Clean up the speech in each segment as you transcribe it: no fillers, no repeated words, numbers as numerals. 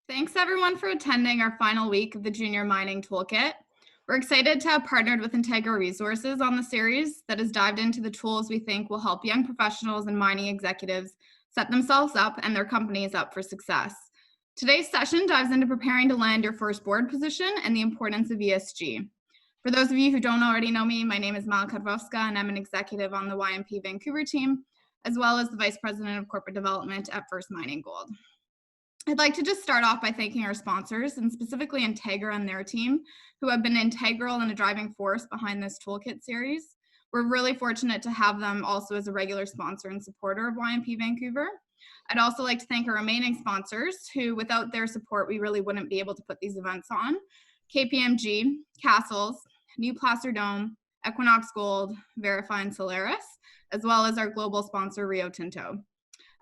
Thanks everyone for attending our final week of the Junior Mining Toolkit. We're excited to have partnered with Integra Resources on the series that has dived into the tools we think will help young professionals and mining executives set themselves up and their companies up for success. Today's session dives into preparing to land your first board position and the importance of ESG. For those of you who don't already know me, my name is Mal Kadrovska and I'm an executive on the YMP Vancouver team, as well as the Vice President of Corporate Development at First Mining Gold. I'd like to just start off by thanking our sponsors, and specifically Integra and their team, who have been integral and a driving force behind this toolkit series. We're really fortunate to have them also as a regular sponsor and supporter of YMP Vancouver. I'd also like to thank our remaining sponsors, who without their support, we really wouldn't be able to put these events on. KPMG, Castles, New Placer Dome, Equinox Gold, Verify, and Solaris, as well as our global sponsor, Rio Tinto.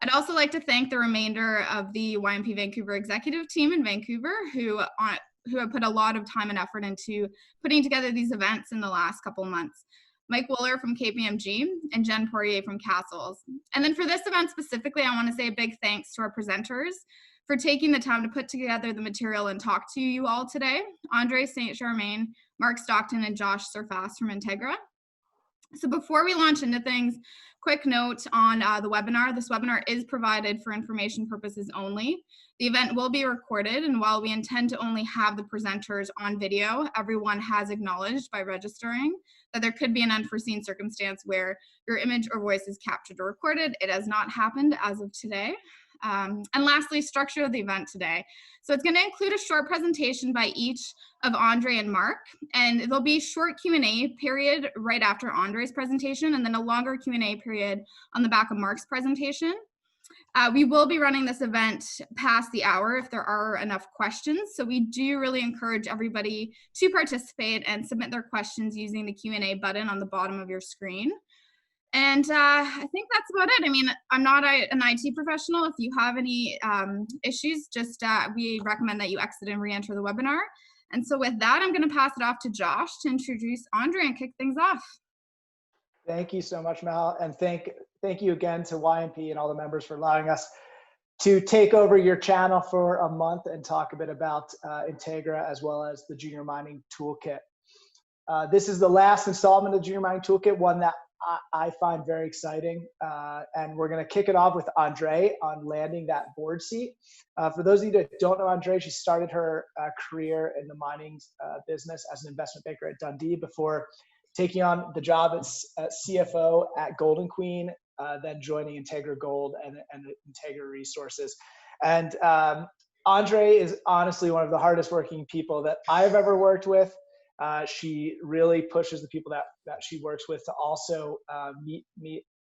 I'd also like to thank the remainder of the YMP Vancouver executive team in Vancouver who have put a lot of time and effort into putting together these events in the last couple of months. Mike Wooler from KPMG and Jen Poirier from Castles. And then for this event specifically, I want to say a big thanks to our presenters for taking the time to put together the material and talk to you all today. Andree, St-Germain, Mark Stockton, and Josh Surfass from Integra. So before we launch into things, quick note on the webinar. This webinar is provided for information purposes only. The event will be recorded, and while we intend to only have the presenters on video, everyone has acknowledged by registering that there could be an unforeseen circumstance where your image or voice is captured or recorded. It has not happened as of today. And lastly, structure of the event today. So it's going to include a short presentation by each of Andree and Mark, and there'll be a short Q&A period right after Andree's presentation, and then a longer Q&A period on the back of Mark's presentation. We will be running this event past the hour if there are enough questions, so we do really encourage everybody to participate and submit their questions using the Q&A button on the bottom of your screen. And I think that's about it. I mean, I'm not an IT professional. If you have any issues, just we recommend that you exit and re-enter the webinar. And so with that, I'm going to pass it off to Josh to introduce Andree and kick things off. Thank you so much, Mal. And thank you again to YMP and all the members for allowing us to take over your channel for a month and talk a bit about Integra as well as the Junior Mining Toolkit. This is the last installment of the Junior Mining Toolkit, one that I find very exciting, and we're going to kick it off with Andree on landing that board seat. For those of you that don't know Andree, she started her career in the mining business as an investment banker at Dundee before taking on the job as CFO at Golden Queen, then joining Integra Gold and Integra Resources. And Andree is honestly one of the hardest working people that I've ever worked with. She really pushes the people that she works with to also meet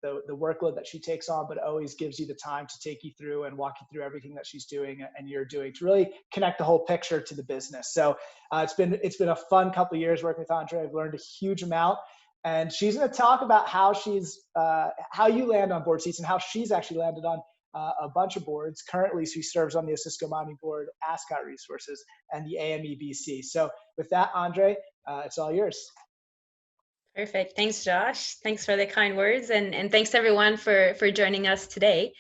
the workload that she takes on, but always gives you the time to take you through and walk you through everything that she's doing and you're doing to really connect the whole picture to the business. So it's been a fun couple of years working with Andree. I've learned a huge amount, and she's going to talk about how how you land on board seats and how she's actually landed on a bunch of boards. Currently, she serves on the Osisko Mining Board, Ascot Resources, and the AME BC. So with that, Andree, it's all yours. Perfect. Thanks, Josh. Thanks for the kind words, and thanks everyone for joining us today.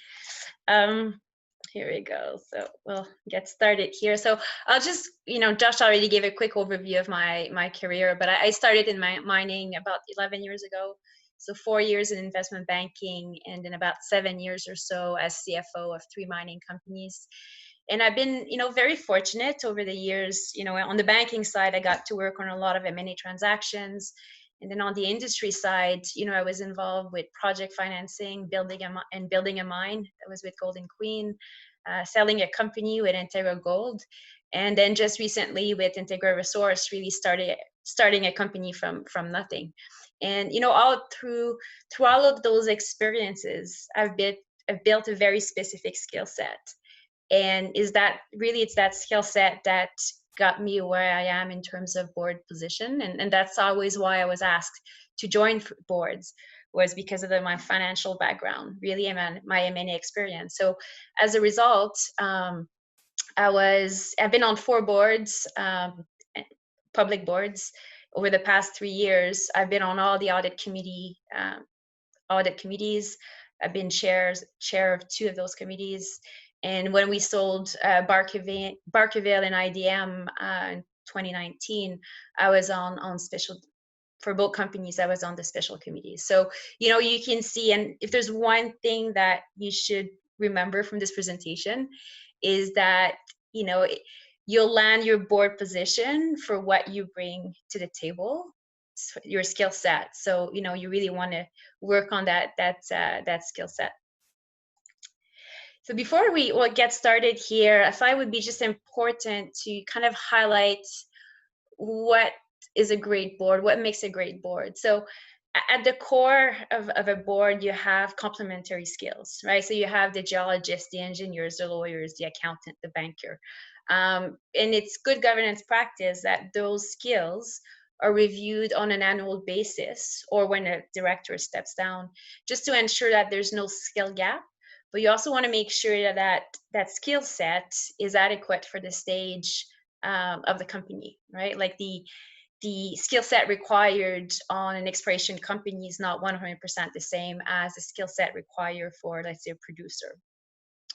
Here we go. So we'll get started here. So I'll just, Josh already gave a quick overview of my career, but I started in mining about 11 years ago. So 4 years in investment banking, and then about 7 years or so as CFO of 3 mining companies. And I've been, very fortunate over the years. On the banking side, I got to work on a lot of M&A transactions. And then on the industry side, I was involved with project financing, building a mine that was with Golden Queen, selling a company with Integra Gold, and then just recently with Integra Resource, really starting a company from nothing. And all through all of those experiences, I've built a very specific skill set. And it's that skill set that got me where I am in terms of board position. And that's always why I was asked to join boards, was because of my financial background, really, and my M&A experience. So as a result, I've been on 4 boards, public boards. Over the past 3 years, I've been on all the audit committees. I've been chair of 2 of those committees, And when we sold Barkerville and IDM in 2019, I was on special, for both companies, I was on the special committees. So, you know, you can see, and if there's one thing that you should remember from this presentation, is that, you know, you'll land your board position for what you bring to the table, your skill set. So, you know, you really want to work on that skill set. So before we get started here, I thought it would be just important to kind of highlight what is a great board, what makes a great board. So at the core of a board, you have complementary skills, right? So you have the geologists, the engineers, the lawyers, the accountant, the banker. And it's good governance practice that those skills are reviewed on an annual basis, or when a director steps down, just to ensure that there's no skill gap. But you also want to make sure that that skill set is adequate for the stage of the company, right? Like the skill set required on an exploration company is not 100% the same as the skill set required for, let's say, a producer.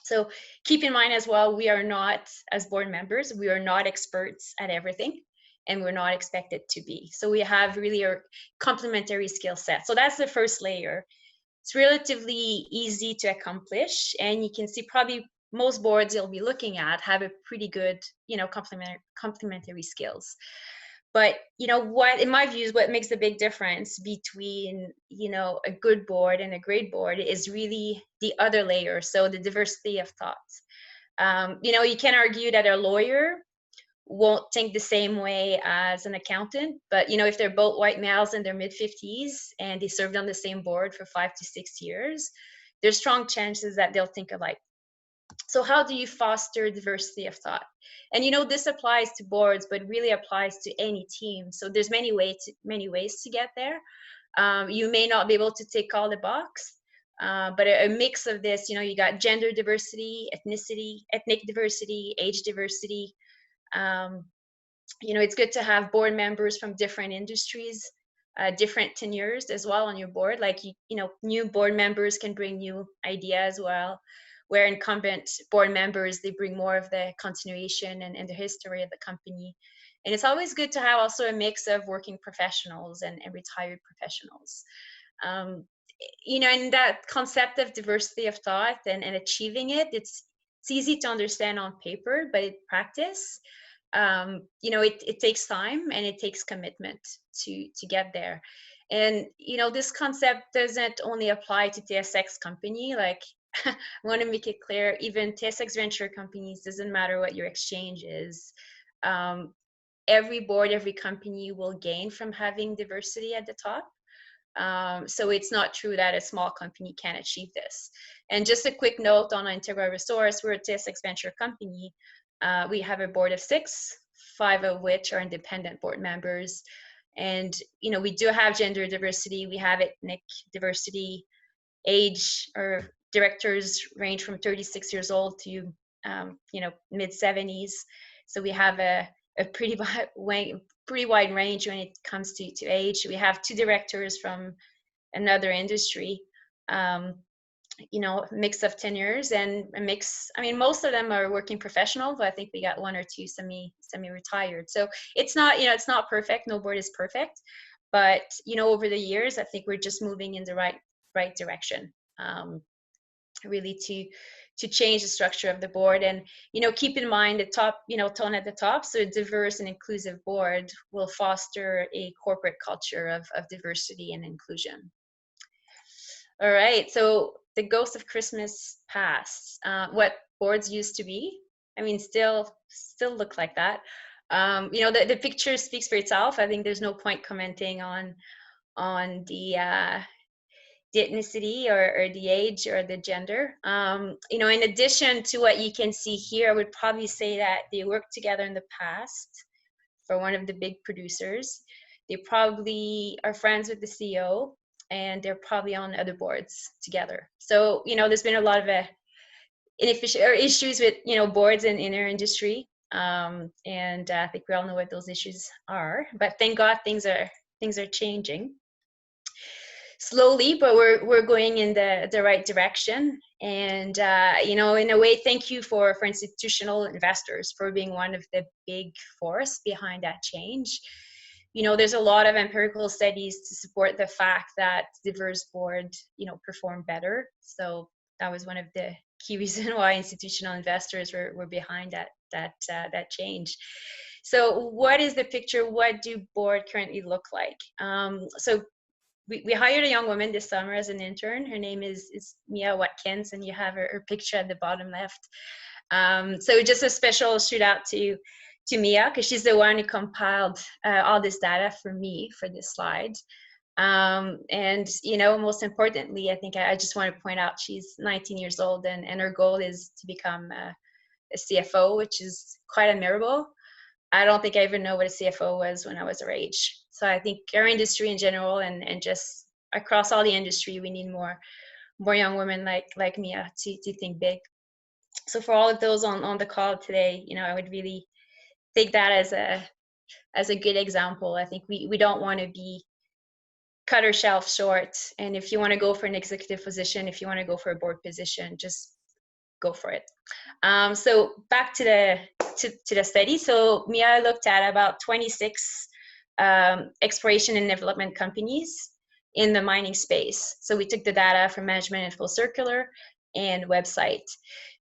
So keep in mind as well, we are not, as board members, we are not experts at everything, and we're not expected to be. So we have really a complementary skill set. So that's the first layer. It's relatively easy to accomplish, and you can see probably most boards you'll be looking at have a pretty good, you know, complementary skills. But, you know, what, in my view, is what makes the big difference between, you know, a good board and a great board is really the other layer. So the diversity of thought. You know, you can argue that a lawyer won't think the same way as an accountant, but, you know, if they're both white males in their mid-50s and they served on the same board for 5 to 6 years, there's strong chances that they'll think alike. So how do you foster diversity of thought? And, you know, this applies to boards, but really applies to any team. So there's many ways to get there. You may not be able to tick all the box, but a mix of this, you know, you got gender diversity, ethnic diversity, age diversity. You know, it's good to have board members from different industries, different tenures as well on your board. Like, you know, new board members can bring new ideas as well, where incumbent board members, they bring more of the continuation and the history of the company. And it's always good to have also a mix of working professionals and retired professionals. You know, and that concept of diversity of thought and achieving it, it's easy to understand on paper, but in practice, you know, it takes time and it takes commitment to get there. And, you know, this concept doesn't only apply to TSX company. Like, I want to make it clear, even TSX venture companies, doesn't matter what your exchange is. Every board, every company will gain from having diversity at the top. So it's not true that a small company can achieve this. And just a quick note on Integra Resource, we're a TSX venture company. We have a board of 6, 5 of which are independent board members. And, you know, we do have gender diversity, we have ethnic diversity, age, or directors range from 36 years old to, you know, mid-70s. So we have a pretty wide range when it comes to age. We have 2 directors from another industry, you know, mix of tenures and a mix. I mean, most of them are working professional, but I think we got 1 or 2 semi-retired. So it's not, you know, it's not perfect. No board is perfect, but, you know, over the years, I think we're just moving in the right direction, really to change the structure of the board. And, you know, keep in mind the top, you know, tone at the top. So a diverse and inclusive board will foster a corporate culture of diversity and inclusion. All right, so the ghost of Christmas past, what boards used to be, I mean, still look like that. You know, the picture speaks for itself. I think there's no point commenting on the ethnicity or the age or the gender. You know, in addition to what you can see here, I would probably say that they worked together in the past for one of the big producers. They probably are friends with the CEO, and they're probably on other boards together. So, you know, there's been a lot of inefficient or issues with, you know, boards in our industry. And I think we all know what those issues are, but thank God things are changing. slowly, but we're going in the right direction. And you know, in a way, thank you for institutional investors for being one of the big force behind that change. You know, there's a lot of empirical studies to support the fact that diverse board, you know, perform better. So that was one of the key reasons why institutional investors were behind that change. So what is the picture? What do board currently look like? So we hired a young woman this summer as an intern. Her name is Mia Watkins, and you have her picture at the bottom left. So just a special shout out to Mia, because she's the one who compiled all this data for me for this slide. And you know, most importantly, I think I just want to point out she's 19 years old, and her goal is to become a CFO, which is quite admirable. I don't think I even know what a CFO was when I was her age. So I think our industry in general, and just across all the industry, we need more young women like Mia to think big. So for all of those on the call today, you know, I would really take that as a good example. I think we don't want to be cut ourselves short. And if you want to go for an executive position, if you want to go for a board position, just go for it. So back to the study. So Mia looked at about 26 exploration and development companies in the mining space. So we took the data from Management and Full Circular and website.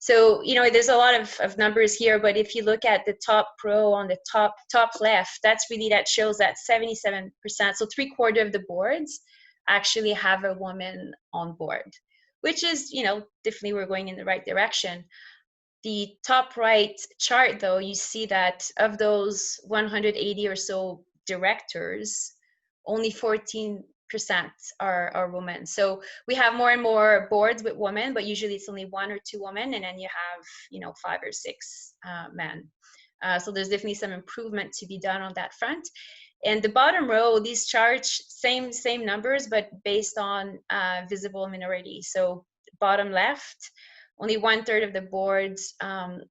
So, you know, there's a lot of numbers here, but if you look at the top row on the top left, that shows that 77%, so 3/4 of the boards actually have a woman on board, which is, you know, definitely we're going in the right direction. The top right chart, though, you see that of those 180 or so directors, only 14% are women. So we have more and more boards with women, but usually it's only 1 or 2 women, and then you have, you know, 5 or 6 men. So there's definitely some improvement to be done on that front. And the bottom row, these charts, same numbers, but based on visible minority. So bottom left, only 1/3 of the boards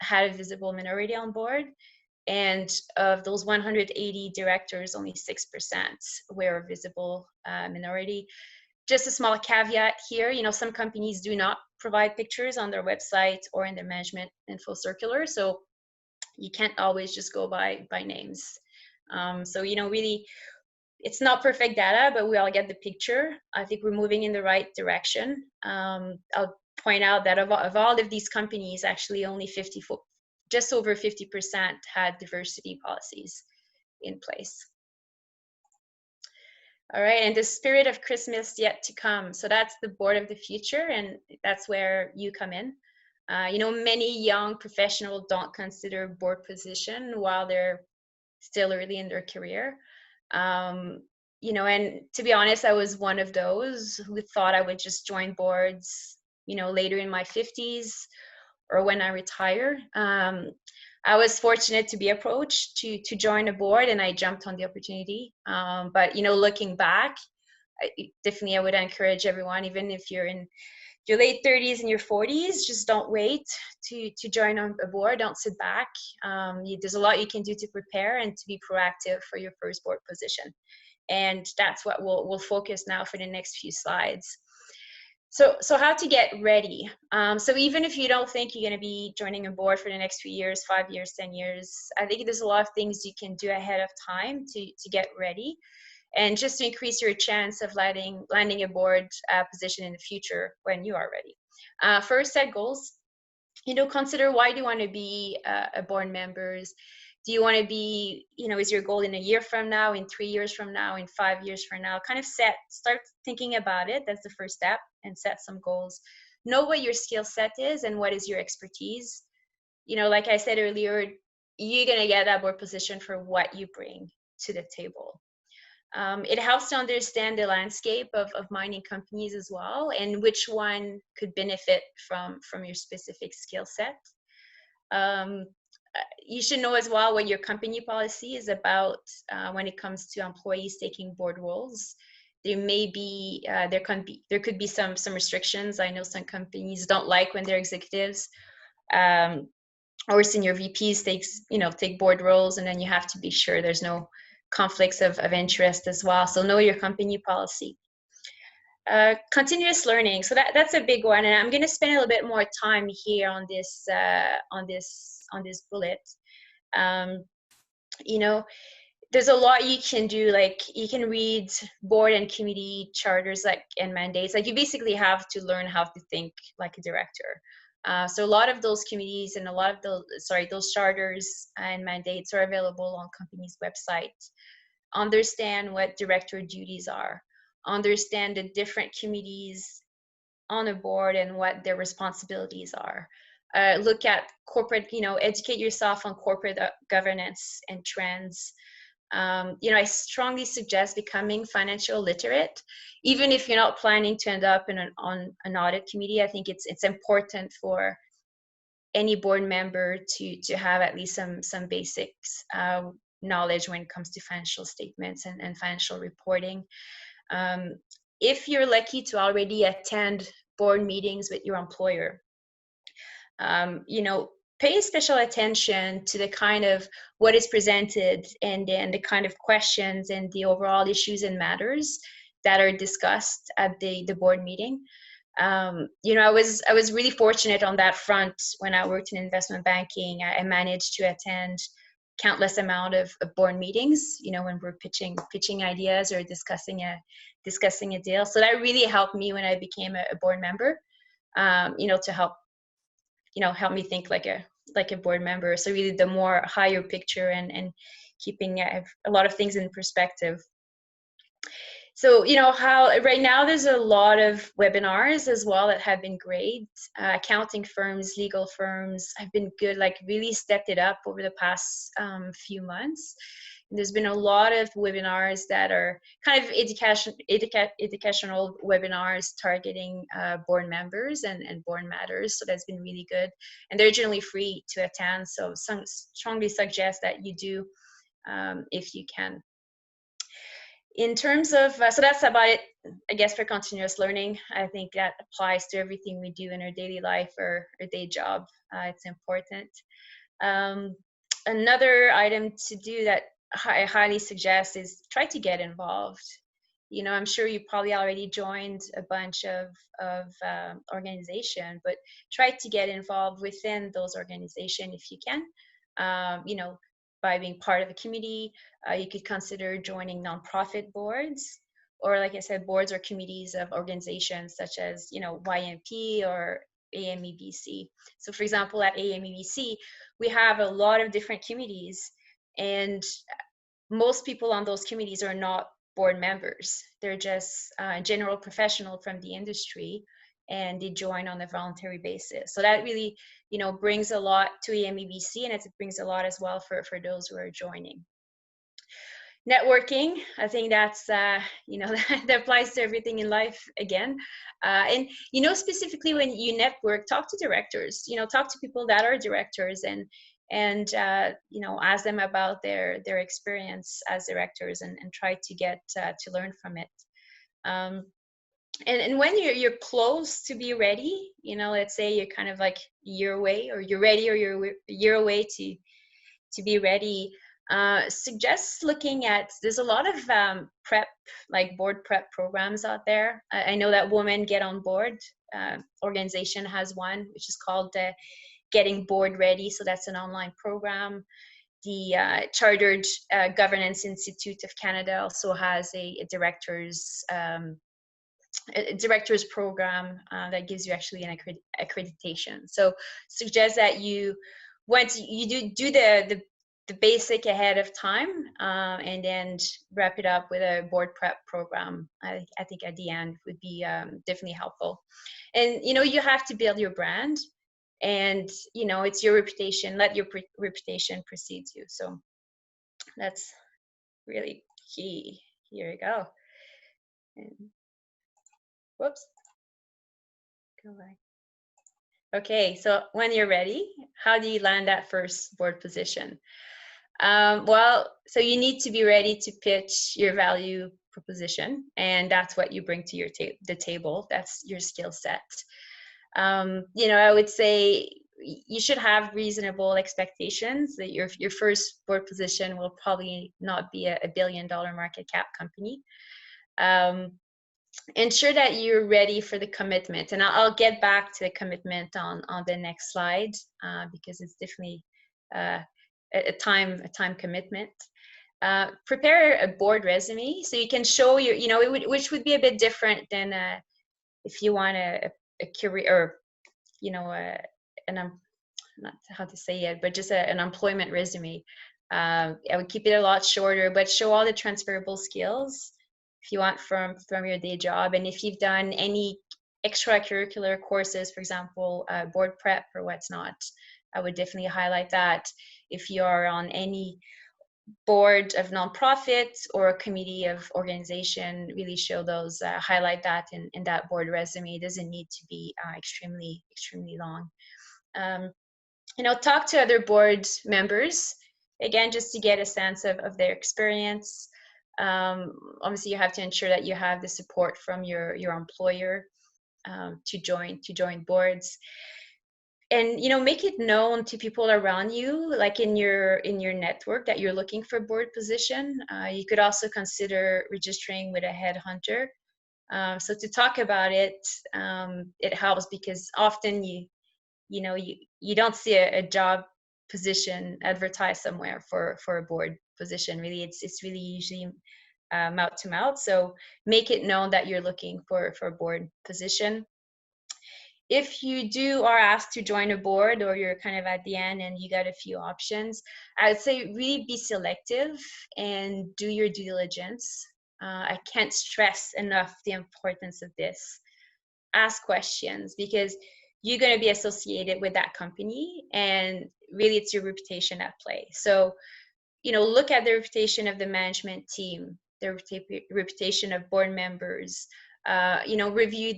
had a visible minority on board. And of those 180 directors, only 6% were a visible minority. Just a small caveat here, you know, some companies do not provide pictures on their website or in their Management and Full Circular, so you can't always just go by names. So, you know, really, it's not perfect data, but we all get the picture. I think we're moving in the right direction. I'll point out that of all of these companies, actually only just over 50% had diversity policies in place. All right, and the spirit of Christmas yet to come. So that's the board of the future, and that's where you come in. You know, many young professionals don't consider board position while they're still early in their career. You know, and to be honest, I was one of those who thought I would just join boards, you know, later in my 50s or when I retire. I was fortunate to be approached to join a board, and I jumped on the opportunity. But, you know, looking back, definitely I would encourage everyone, even if you're in your late 30s and your 40s, just don't wait to join on a board. Don't sit back. There's a lot you can do to prepare and to be proactive for your first board position. And that's what we'll focus now for the next few slides. So how to get ready. So even if you don't think you're going to be joining a board for the next few years, 5 years, 10 years, I think there's a lot of things you can do ahead of time to get ready, and just to increase your chance of landing a board position in the future when you are ready. First, set goals. You know, consider, why do you want to be a board member? Do you want to be, you know, is your goal in a year from now, in 3 years from now, in 5 years from now? Kind of start thinking about it. That's the first step, and set some goals. Know what your skill set is and what is your expertise. You know, like I said earlier, you're going to get that board position for what you bring to the table. It helps to understand the landscape of mining companies as well, and which one could benefit from your specific skill set. You should know as well what your company policy is about when it comes to employees taking board roles. There may be, there could be some restrictions. I know some companies don't like when their executives or senior VPs take board roles, and then you have to be sure there's no conflicts of interest as well. So know your company policy. Continuous learning. So that's a big one, and I'm going to spend a little bit more time here on this bullet. You know, there's a lot you can do. Like you can read board and committee charters, like, and mandates. Like you basically have to learn how to think like a director. So a lot of those committees and a lot of those charters and mandates are available on company's website. Understand what director duties are. Understand the different committees on a board and what their responsibilities are. Look at corporate, educate yourself on corporate governance and trends. I strongly suggest becoming financial literate, even if you're not planning to end up on an audit committee. I think it's important for any board member to have at least some basics knowledge when it comes to financial statements and financial reporting. If you're lucky to already attend board meetings with your employer, pay special attention to the kind of what is presented and then the kind of questions and the overall issues and matters that are discussed at the board meeting. I was really fortunate on that front when I worked in investment banking. I managed to attend countless amount of board meetings, when we're pitching ideas or discussing a deal. So that really helped me when I became a board member, to help me think like a board member. So really the more higher picture and keeping a lot of things in perspective. So, how right now there's a lot of webinars as well that have been great. Accounting firms, legal firms have been good, like really stepped it up over the past few months. And there's been a lot of webinars that are kind of educational webinars targeting board members and board matters. So that's been really good. And they're generally free to attend. So strongly suggest that you do if you can. In terms of, so that's about it, I guess, for continuous learning. I think that applies to everything we do in our daily life or our day job. It's important. Another item to do that I highly suggest is try to get involved. I'm sure you probably already joined a bunch of organizations, but try to get involved within those organizations if you can. By being part of a committee, you could consider joining nonprofit boards, or like I said, boards or committees of organizations such as, YMP or AMEBC. So for example, at AMEBC, we have a lot of different committees, and most people on those committees are not board members. They're just general professional from the industry, and they join on a voluntary basis. So that really, brings a lot to AMEBC, and it brings a lot as well for those who are joining. Networking, I think that's, that applies to everything in life again. And, specifically when you network, talk to directors, talk to people that are directors and ask them about their experience as directors and try to get to learn from it. And when you're close to be ready, let's say you're kind of like a year away, or you're ready, or you're a year away to be ready, suggest looking at, there's a lot of prep, like board prep programs out there. I know that Women Get on Board organization has one, which is called Getting Board Ready. So that's an online program. The Chartered Governance Institute of Canada also has a director's program that gives you actually an accreditation. So suggest that you, once you do the basic ahead of time, and then wrap it up with a board prep program, I think at the end would be definitely helpful. And you have to build your brand, and it's your reputation. Let your reputation precede you. So that's really key. Here we go. And, whoops. Go back. Okay, so when you're ready, how do you land that first board position? Well, so you need to be ready to pitch your value proposition, and that's what you bring to the table. That's your skill set. I would say you should have reasonable expectations that your first board position will probably not be a $1 billion market cap company. ensure that you're ready for the commitment. And I'll get back to the commitment on the next slide, because it's definitely a time commitment. Prepare a board resume so you can show your, which would be a bit different than if you want a career, or not how to say it, but just an employment resume. I would keep it a lot shorter, but show all the transferable skills if you want from your day job. And if you've done any extracurricular courses, for example, board prep or what's not, I would definitely highlight that. If you are on any board of nonprofits or a committee of organization, really show those, highlight that in that board resume. It doesn't need to be extremely long. Talk to other board members, again, just to get a sense of their experience. Obviously, you have to ensure that you have the support from your employer to join boards. And make it known to people around you, like in your network, that you're looking for board position. You could also consider registering with a headhunter. So to talk about it, it helps, because often you don't see a job position advertised somewhere for a board position. Really, it's really usually mouth to mouth. So make it known that you're looking for a board position. If you are asked to join a board, or you're kind of at the end and you got a few options, I would say really be selective and do your due diligence. I can't stress enough the importance of this. Ask questions, because you're going to be associated with that company, and really it's your reputation at play. So, look at the reputation of the management team, the reputation of board members, review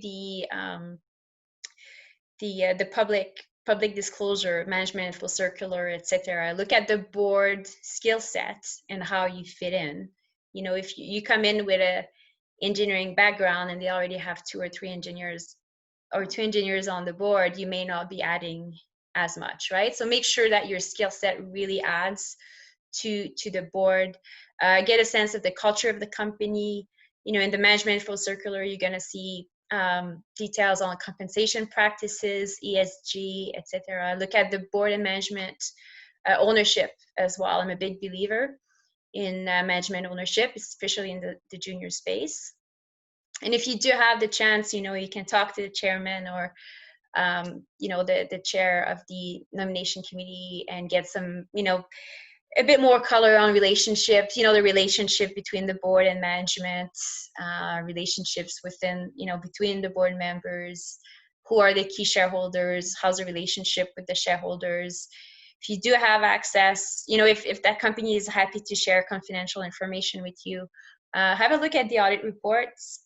the public disclosure, management info circular, etc. Look at the board skill set and how you fit in. If you come in with a engineering background and they already have 2 or 3 engineers, or 2 engineers on the board, you may not be adding as much, right? So make sure that your skill set really adds to the board. Get a sense of the culture of the company. In the management info circular, you're going to see details on compensation practices, ESG, etc. Look at the board and management ownership as well. I'm a big believer in management ownership, especially in the junior space. And if you do have the chance, you can talk to the chairman or the chair of the nomination committee and get some, a bit more color on relationships, the relationship between the board and management, relationships within, between the board members, who are the key shareholders, how's the relationship with the shareholders. If you do have access, if that company is happy to share confidential information with you, have a look at the audit reports,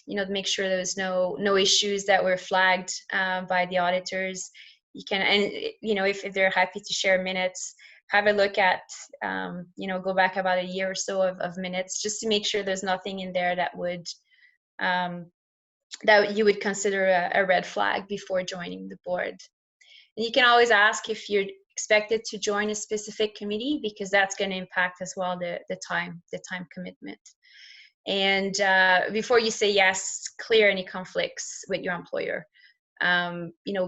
to make sure there's no issues that were flagged by the auditors. You can, and if they're happy to share minutes, have a look at, go back about a year or so of minutes, just to make sure there's nothing in there that would, that you would consider a red flag before joining the board. And you can always ask if you're expected to join a specific committee, because that's going to impact as well the time commitment. And before you say yes, clear any conflicts with your employer.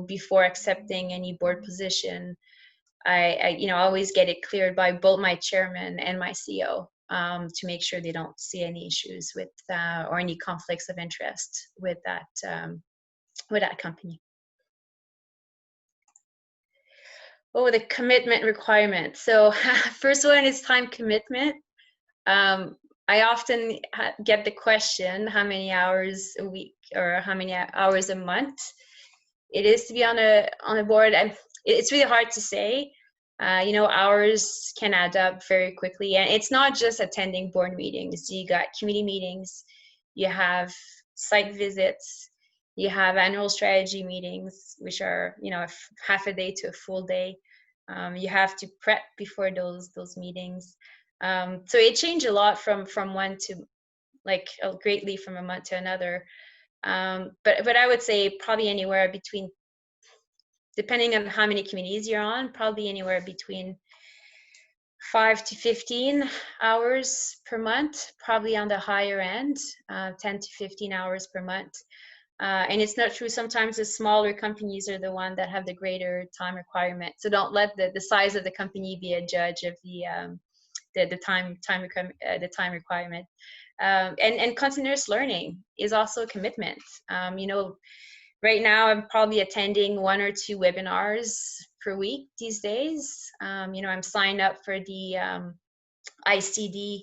Before accepting any board position, I always get it cleared by both my chairman and my CEO to make sure they don't see any issues with or any conflicts of interest with that company. Oh, the commitment requirement. So first one is time commitment. I often get the question, how many hours a week or how many hours a month it is to be on a board. And it's really hard to say. Hours can add up very quickly, and it's not just attending board meetings. You got committee meetings, you have site visits, you have annual strategy meetings, which are half a day to a full day. You have to prep before those meetings. So it changed a lot from one to greatly from a month to another. But I would say probably anywhere between, depending on how many committees you're on, probably anywhere between 5 to 15 hours per month, probably on the higher end, 10 to 15 hours per month. And it's not true. Sometimes the smaller companies are the one that have the greater time requirement. So don't let the size of the company be a judge of the time requirement. And continuous learning is also a commitment. You know, right now I'm probably attending 1 or 2 webinars per week these days. You know, I'm signed up for the ICD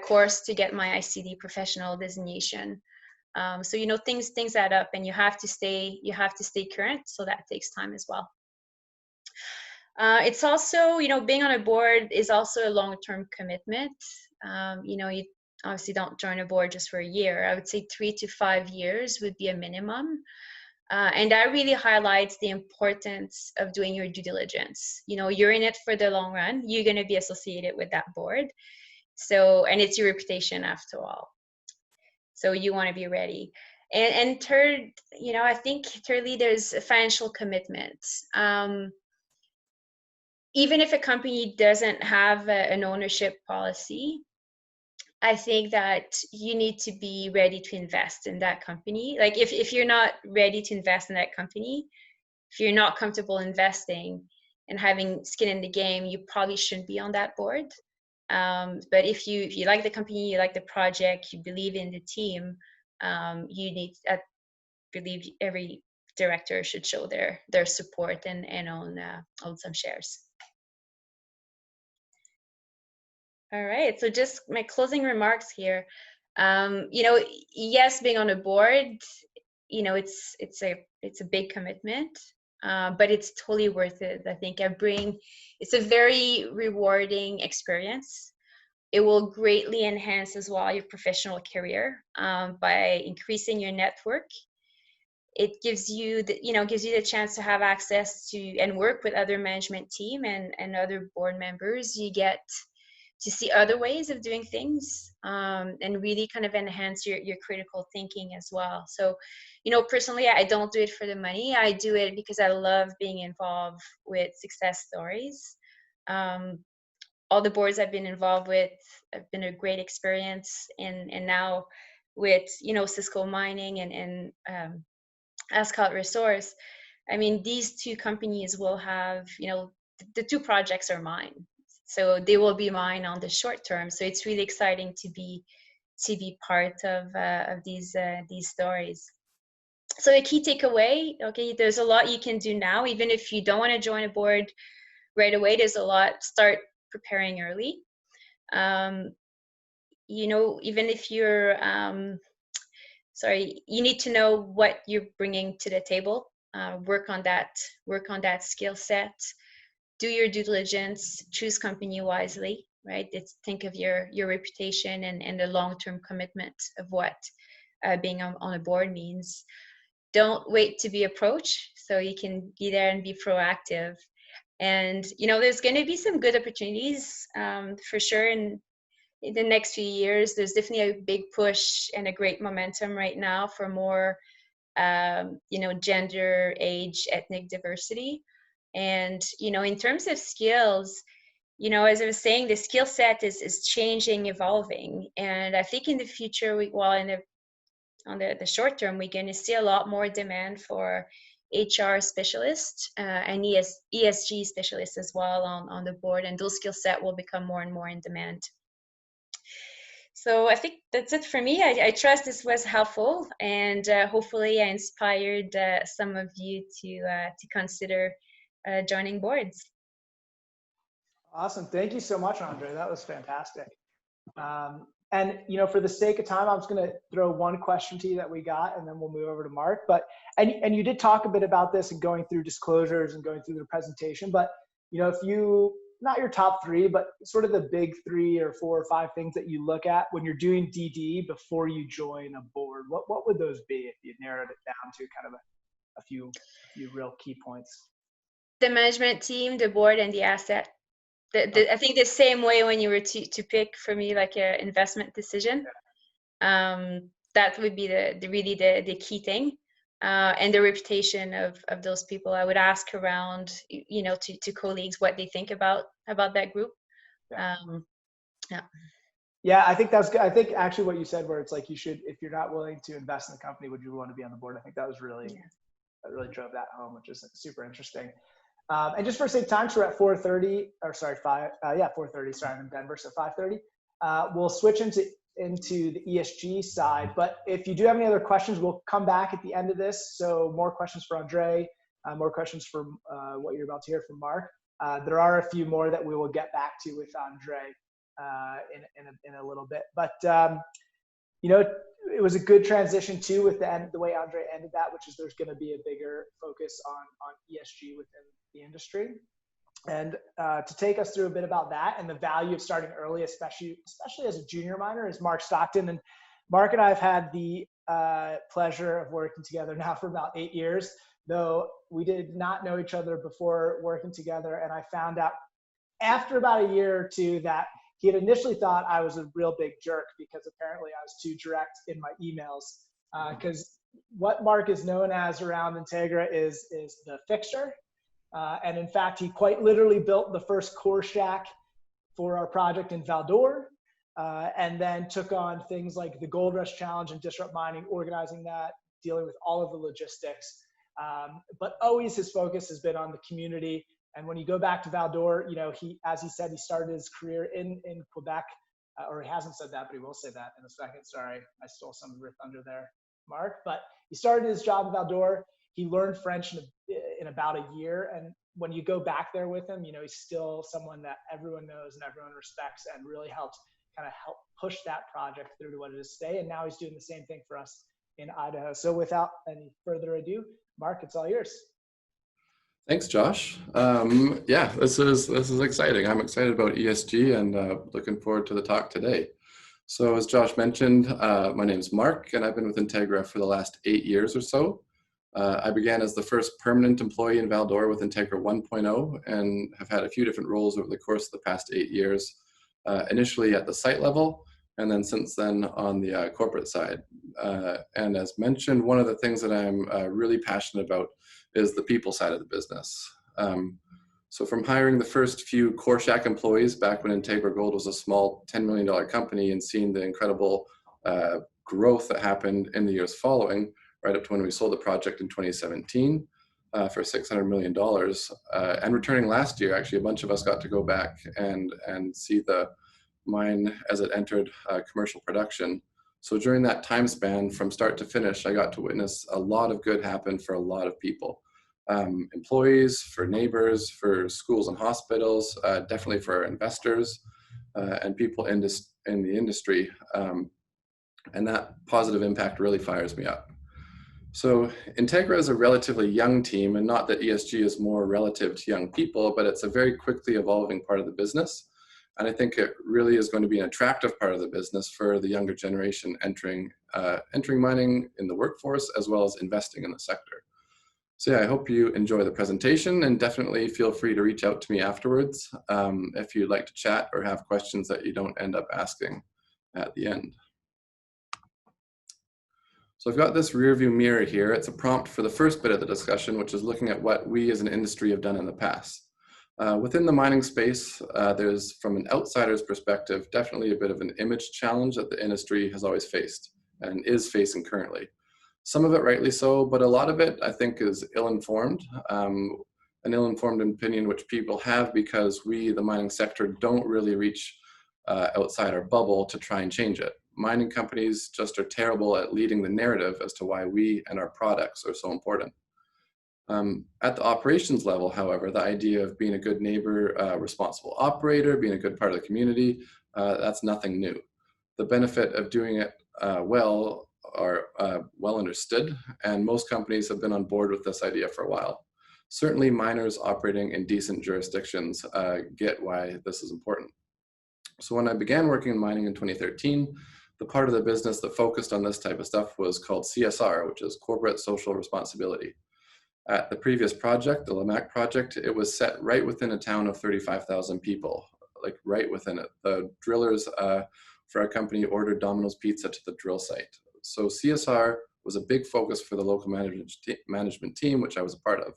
course to get my ICD professional designation. So you know, things add up, and you have to stay current. So that takes time as well. It's also, you know, being on a board is also a long-term commitment. You know, you obviously don't join a board just for a year. I would say 3 to 5 years would be a minimum. And that really highlights the importance of doing your due diligence. You know, you're in it for the long run. You're going to be associated with that board. So, and it's your reputation after all. So you want to be ready. And third, you know, I think thirdly, there's a financial commitment. Even if a company doesn't have an ownership policy, I think that you need to be ready to invest in that company. Like if you're not ready to invest in that company, if you're not comfortable investing and having skin in the game, you probably shouldn't be on that board. But if you like the company, you like the project, you believe in the team, you need, I believe every director should show their support and own some shares. All right, so just my closing remarks here. You know, yes, being on a board, you know, it's a big commitment, but it's totally worth it. I think it's a very rewarding experience. It will greatly enhance as well your professional career by increasing your network. It gives you the chance to have access to and work with other management team and other board members. You get to see other ways of doing things and really kind of enhance your critical thinking as well. So, you know, personally, I don't do it for the money. I do it because I love being involved with success stories. All the boards I've been involved with have been a great experience. And now with, you know, Cisco Mining and Ascot Resource, I mean, these 2 companies will have, you know, the 2 projects are mine. So they will be mine on the short term. So it's really exciting to be part of these stories. So a key takeaway, okay, there's a lot you can do now, even if you don't want to join a board right away. There's a lot. Start preparing early. You know, even if you're you need to know what you're bringing to the table. Work on that skill set. Do your due diligence, choose company wisely, right? It's think of your reputation and the long-term commitment of what being on a board means. Don't wait to be approached, so you can be there and be proactive. And, you know, there's going to be some good opportunities for sure in the next few years. There's definitely a big push and a great momentum right now for more, you know, gender, age, ethnic diversity. And, you know, in terms of skills, you know, as I was saying, the skill set is changing, evolving. And I think in the future, on the short term, we're going to see a lot more demand for HR specialists and ESG specialists as well on the board. And those skill set will become more and more in demand. So I think that's it for me. I trust this was helpful, and hopefully I inspired some of you to consider joining boards. Awesome. Thank you so much, Andree. That was fantastic. And, you know, for the sake of time, I'm just going to throw one question to you that we got, and then we'll move over to Mark. But, and you did talk a bit about this and going through disclosures and going through the presentation, but, you know, if you, not your top 3, but sort of the big 3 or 4 or 5 things that you look at when you're doing DD before you join a board, what would those be if you narrowed it down to kind of a few real key points? The management team, the board, and the asset. I think the same way when you were to pick for me like an investment decision, that would be the key thing, and the reputation of those people. I would ask around, you know, to colleagues what they think about that group, Yeah. Yeah. Yeah, I think that's good. I think actually what you said, where it's like you should, if you're not willing to invest in the company, would you want to be on the board? I think that was really, that really drove that home, which is super interesting. And just for sake of time, so we're at 4:30, or sorry, 4:30. Sorry, I'm in Denver, so 5:30. We'll switch into the ESG side. But if you do have any other questions, we'll come back at the end of this. So more questions for Andree, more questions for what you're about to hear from Mark. There are a few more that we will get back to with Andree in a little bit. But you know, it was a good transition too with the way Andree ended that, which is there's going to be a bigger focus on ESG within the industry. And to take us through a bit about that and the value of starting early, especially as a junior miner, is Mark Stockton. And Mark and I have had the pleasure of working together now for about 8 years, though we did not know each other before working together. And I found out after about a year or two that he had initially thought I was a real big jerk because apparently I was too direct in my emails. Because what Mark is known as around Integra is the fixer. And in fact, he quite literally built the first core shack for our project in Val-d'Or, and then took on things like the Gold Rush Challenge and Disrupt Mining, organizing that, dealing with all of the logistics. But always his focus has been on the community. And when you go back to Val-d'Or, you know, as he said, he started his career in Quebec, or he hasn't said that, but he will say that in a second. Sorry, I stole some of your thunder there, Mark. But he started his job in Val-d'Or. He learned French in about a year. And when you go back there with him, you know, he's still someone that everyone knows and everyone respects, and really helped push that project through to what it is today. And now he's doing the same thing for us in Idaho. So without any further ado, Mark, it's all yours. Thanks, Josh. Yeah, this is exciting. I'm excited about ESG and looking forward to the talk today. So as Josh mentioned, my name is Mark, and I've been with Integra for the last 8 years or so. I began as the first permanent employee in Val-d'Or with Integra 1.0 and have had a few different roles over the course of the past 8 years, initially at the site level, and then since then on the corporate side. And as mentioned, one of the things that I'm really passionate about is the people side of the business. So from hiring the first few core shack employees back when Integra Gold was a small $10 million company, and seeing the incredible growth that happened in the years following, right up to when we sold the project in 2017 for $600 million. And returning last year, actually, a bunch of us got to go back and see the mine as it entered commercial production. So during that time span, from start to finish, I got to witness a lot of good happen for a lot of people. Employees, for neighbors, for schools and hospitals, definitely for our investors, and people in the industry. And that positive impact really fires me up. So Integra is a relatively young team, and not that ESG is more relative to young people, but it's a very quickly evolving part of the business. And I think it really is going to be an attractive part of the business for the younger generation entering mining in the workforce, as well as investing in the sector. So yeah, I hope you enjoy the presentation, and definitely feel free to reach out to me afterwards if you'd like to chat or have questions that you don't end up asking at the end. So I've got this rear view mirror here. It's a prompt for the first bit of the discussion, which is looking at what we as an industry have done in the past. Within the mining space, there's, from an outsider's perspective, definitely a bit of an image challenge that the industry has always faced and is facing currently. Some of it rightly so, but a lot of it, I think, is ill-informed, an ill-informed opinion which people have because we, the mining sector, don't really reach outside our bubble to try and change it. Mining companies just are terrible at leading the narrative as to why we and our products are so important. At the operations level, however, the idea of being a good neighbor, responsible operator, being a good part of the community, that's nothing new. The benefit of doing it well are well understood, and most companies have been on board with this idea for a while. Certainly miners operating in decent jurisdictions get why this is important. So when I began working in mining in 2013, the part of the business that focused on this type of stuff was called CSR, which is Corporate Social Responsibility. At the previous project, the Lamac project, it was set right within a town of 35,000 people, like right within it. The drillers for our company ordered Domino's Pizza to the drill site. So CSR was a big focus for the local management team, which I was a part of.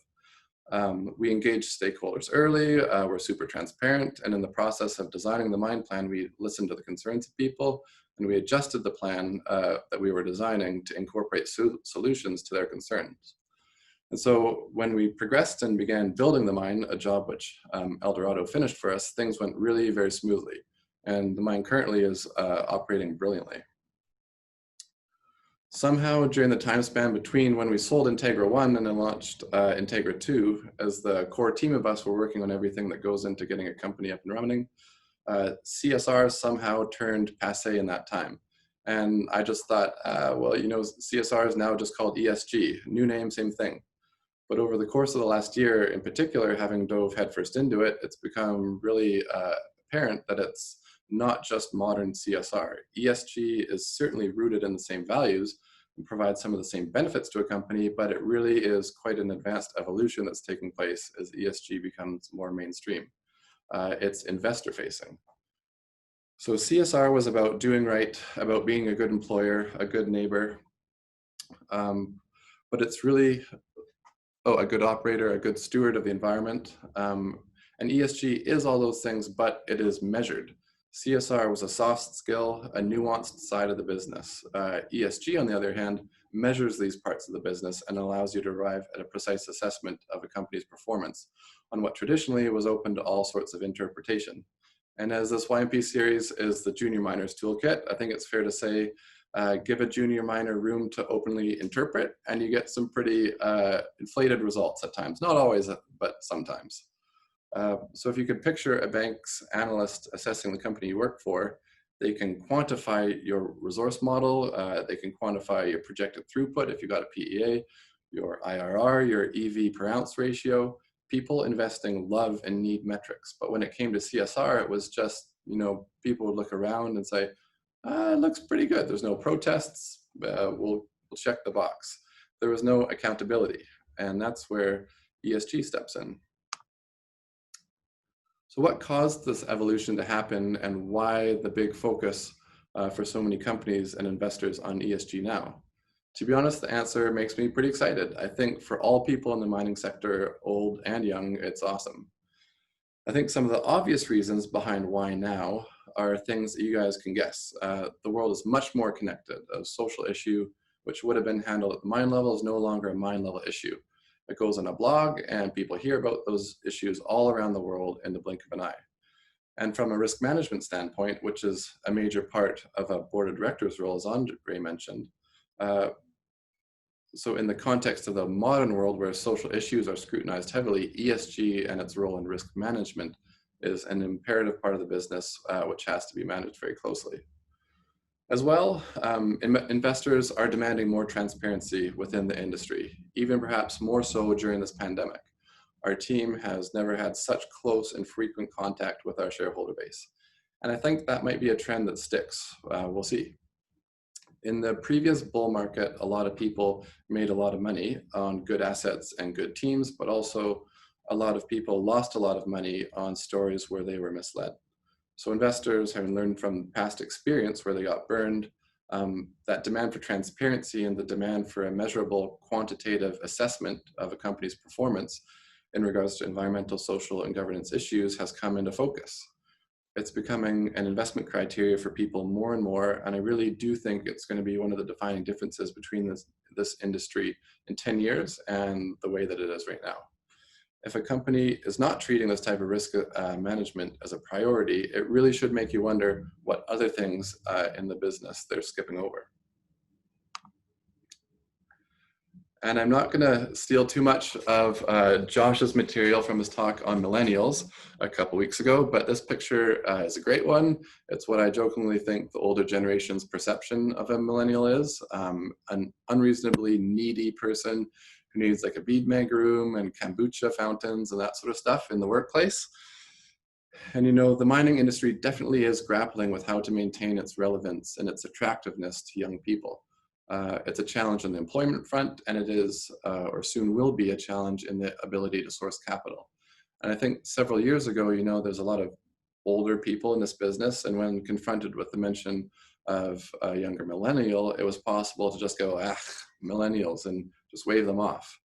We engaged stakeholders early, we're super transparent, and in the process of designing the mine plan, we listened to the concerns of people, and we adjusted the plan that we were designing to incorporate solutions to their concerns. And so when we progressed and began building the mine, a job which Eldorado finished for us, things went really very smoothly. And the mine currently is operating brilliantly. Somehow during the time span between when we sold Integra 1 and then launched Integra 2, as the core team of us were working on everything that goes into getting a company up and running, CSR somehow turned passé in that time. And I just thought, well, you know, CSR is now just called ESG, new name, same thing. But over the course of the last year, in particular, having dove headfirst into it, it's become really apparent that it's not just modern CSR. ESG is certainly rooted in the same values and provides some of the same benefits to a company, but it really is quite an advanced evolution that's taking place as ESG becomes more mainstream. It's investor facing. So CSR was about doing right, about being a good employer, a good neighbor, but it's really a good operator, a good steward of the environment. And ESG is all those things, but it is measured. CSR was a soft skill, a nuanced side of the business. ESG, on the other hand, measures these parts of the business and allows you to arrive at a precise assessment of a company's performance on what traditionally was open to all sorts of interpretation. And as this YMP series is the junior miners toolkit, I think it's fair to say, give a junior miner room to openly interpret, and you get some pretty inflated results at times. Not always, but sometimes. So if you could picture a bank's analyst assessing the company you work for, they can quantify your resource model, they can quantify your projected throughput if you got a PEA, your IRR, your EV per ounce ratio. People investing love and need metrics. But when it came to CSR, it was just, you know, people would look around and say, it looks pretty good. There's no protests. We'll check the box. There was no accountability. And that's where ESG steps in. So what caused this evolution to happen, and why the big focus for so many companies and investors on ESG now? To be honest, the answer makes me pretty excited. I think for all people in the mining sector, old and young, it's awesome. I think some of the obvious reasons behind why now are things that you guys can guess. The world is much more connected. A social issue which would have been handled at the mine level is no longer a mine level issue. It goes on a blog and people hear about those issues all around the world in the blink of an eye. And from a risk management standpoint, which is a major part of a board of directors role, as Andree mentioned, so in the context of the modern world where social issues are scrutinized heavily, ESG and its role in risk management is an imperative part of the business, which has to be managed very closely. As well, investors are demanding more transparency within the industry, even perhaps more so during this pandemic. Our team has never had such close and frequent contact with our shareholder base. And I think that might be a trend that sticks. We'll see. In the previous bull market, a lot of people made a lot of money on good assets and good teams, but also a lot of people lost a lot of money on stories where they were misled. So investors, having learned from past experience where they got burned, that demand for transparency and the demand for a measurable quantitative assessment of a company's performance in regards to environmental, social, and governance issues has come into focus. It's becoming an investment criteria for people more and more, and I really do think it's going to be one of the defining differences between this industry in 10 years and the way that it is right now. If a company is not treating this type of risk management as a priority, it really should make you wonder what other things in the business they're skipping over. And I'm not going to steal too much of Josh's material from his talk on millennials a couple weeks ago, but this picture is a great one. It's what I jokingly think the older generation's perception of a millennial is, an unreasonably needy person who needs like a bead mag room and kombucha fountains and that sort of stuff in the workplace. And you know, the mining industry definitely is grappling with how to maintain its relevance and its attractiveness to young people. It's a challenge on the employment front, and it is, or soon will be, a challenge in the ability to source capital. And I think several years ago, you know, there's a lot of older people in this business, and when confronted with the mention of a younger millennial, it was possible to just go, millennials, and just wave them off.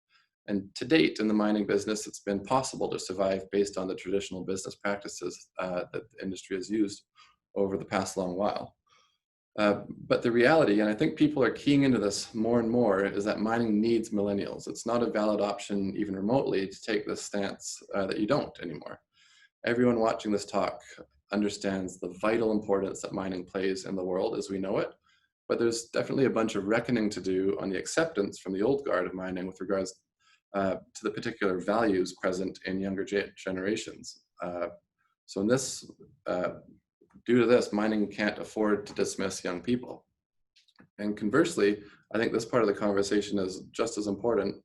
And to date in the mining business, it's been possible to survive based on the traditional business practices that the industry has used over the past long while. But the reality, and I think people are keying into this more and more, is that mining needs millennials. It's not a valid option, even remotely, to take this stance that you don't anymore. Everyone watching this talk understands the vital importance that mining plays in the world as we know it, but there's definitely a bunch of reckoning to do on the acceptance from the old guard of mining with regards to the particular values present in younger generations. So in this, due to this, mining can't afford to dismiss young people. And conversely, I think this part of the conversation is just as important.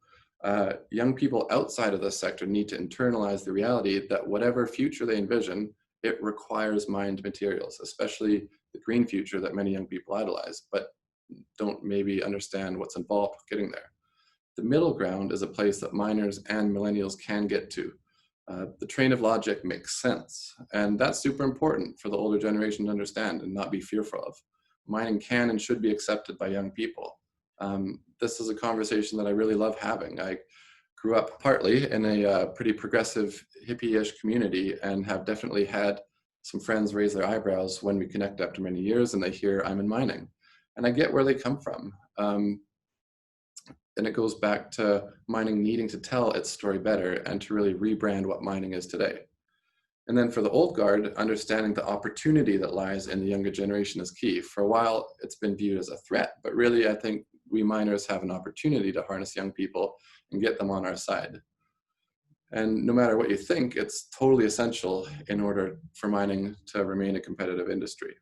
Young people outside of this sector need to internalize the reality that whatever future they envision, it requires mined materials, especially the green future that many young people idolize, but don't maybe understand what's involved with getting there. The middle ground is a place that miners and millennials can get to. The train of logic makes sense, and that's super important for the older generation to understand and not be fearful of. Mining can and should be accepted by young people. This is a conversation that I really love having. I grew up partly in a pretty progressive hippie-ish community and have definitely had some friends raise their eyebrows when we connect after many years and they hear I'm in mining. And I get where they come from. And it goes back to mining needing to tell its story better and to really rebrand what mining is today. And then for the old guard, understanding the opportunity that lies in the younger generation is key. For a while, it's been viewed as a threat, but really I think we miners have an opportunity to harness young people and get them on our side. And no matter what you think, it's totally essential in order for mining to remain a competitive industry.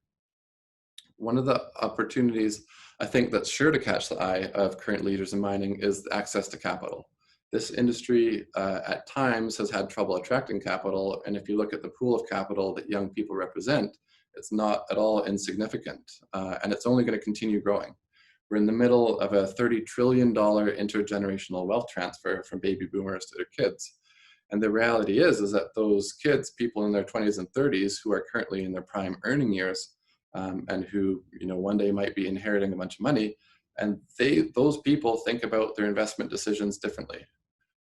One of the opportunities I think that's sure to catch the eye of current leaders in mining is access to capital. This industry at times has had trouble attracting capital, and if you look at the pool of capital that young people represent, it's not at all insignificant, and it's only going to continue growing. We're in the middle of a $30 trillion intergenerational wealth transfer from baby boomers to their kids. And the reality is that those kids, people in their 20s and 30s who are currently in their prime earning years, and who one day might be inheriting a bunch of money, and those people think about their investment decisions differently.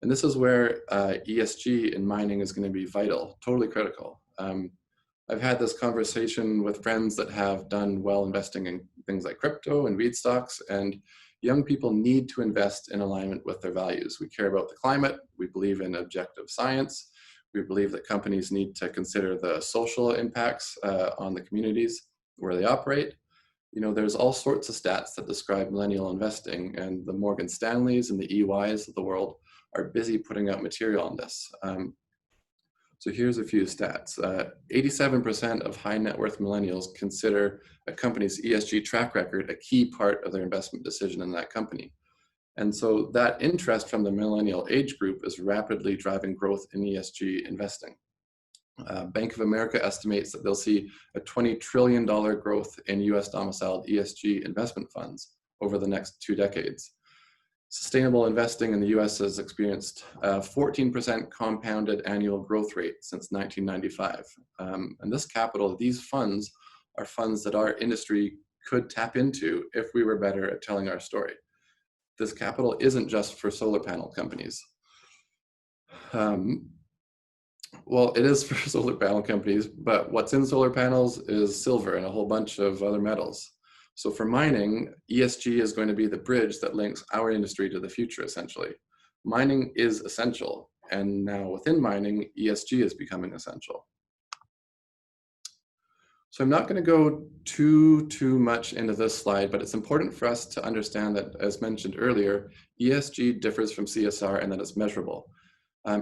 And this is where ESG in mining is going to be vital, totally critical. I've had this conversation with friends that have done well investing in things like crypto and REIT stocks, and young people need to invest in alignment with their values. We care about the climate, we believe in objective science, we believe that companies need to consider the social impacts on the communities where they operate. There's all sorts of stats that describe millennial investing, and the Morgan Stanleys and the EYs of the world are busy putting out material on this. So here's a few stats. 87% of high net worth millennials consider a company's ESG track record a key part of their investment decision in that company. And so that interest from the millennial age group is rapidly driving growth in ESG investing. Bank of America estimates that they'll see a $20 trillion growth in US domiciled ESG investment funds over the next 2 decades. Sustainable investing in the US has experienced a 14% compounded annual growth rate since 1995. And this capital, these funds, are funds that our industry could tap into if we were better at telling our story. This capital isn't just for solar panel companies. Well, it is for solar panel companies, but what's in solar panels is silver and a whole bunch of other metals. So for mining, ESG is going to be the bridge that links our industry to the future, essentially. Mining is essential, and now within mining, ESG is becoming essential. So I'm not going to go too much into this slide, but it's important for us to understand that, as mentioned earlier, ESG differs from CSR and that it's measurable.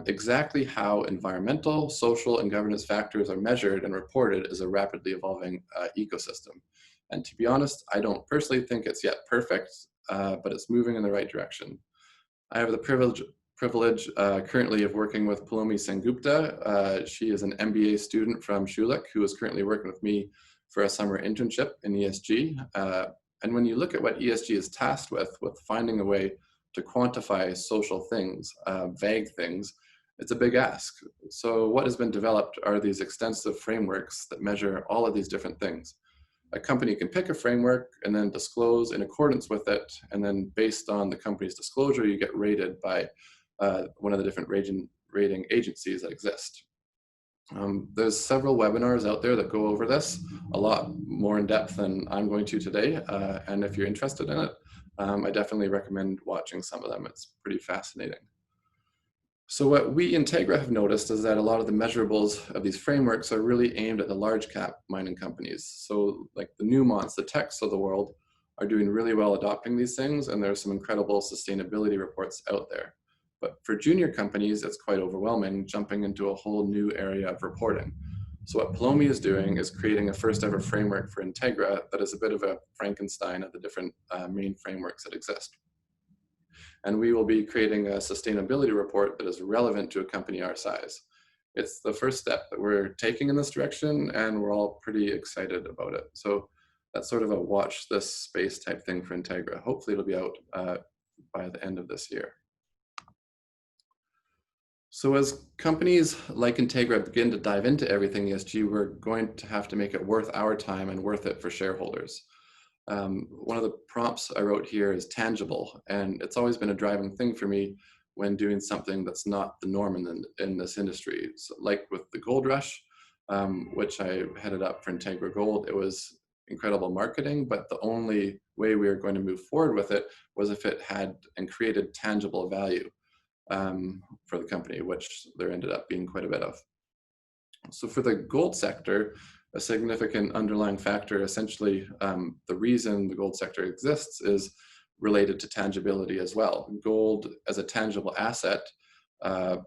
Exactly how environmental, social, and governance factors are measured and reported is a rapidly evolving ecosystem. And to be honest, I don't personally think it's yet perfect, but it's moving in the right direction. I have the privilege currently of working with Palomi Sengupta. She is an MBA student from Schulich who is currently working with me for a summer internship in ESG. And when you look at what ESG is tasked with finding a way to quantify social things, vague things, it's a big ask. So what has been developed are these extensive frameworks that measure all of these different things. A company can pick a framework and then disclose in accordance with it, and then based on the company's disclosure, you get rated by one of the different rating agencies that exist. There's several webinars out there that go over this a lot more in depth than I'm going to today. And if you're interested in it, I definitely recommend watching some of them. It's pretty fascinating. So what we Integra have noticed is that a lot of the measurables of these frameworks are really aimed at the large cap mining companies. So like the Newmonts, the Techs of the world are doing really well adopting these things, and there's some incredible sustainability reports out there. But for junior companies, it's quite overwhelming, jumping into a whole new area of reporting. So what Palomi is doing is creating a first ever framework for Integra that is a bit of a Frankenstein of the different main frameworks that exist. And we will be creating a sustainability report that is relevant to a company our size. It's the first step that we're taking in this direction, and we're all pretty excited about it. So that's sort of a watch this space type thing for Integra. Hopefully it'll be out by the end of this year. So as companies like Integra begin to dive into everything ESG, we're going to have to make it worth our time and worth it for shareholders. One of the prompts I wrote here is tangible, and it's always been a driving thing for me when doing something that's not the norm in this industry. So like with the gold rush, which I headed up for Integra Gold, it was incredible marketing, but the only way we were going to move forward with it was if it had and created tangible value for the company, which there ended up being quite a bit of. So for the gold sector, a significant underlying factor, essentially the reason the gold sector exists is related to tangibility as well. Gold as a tangible asset,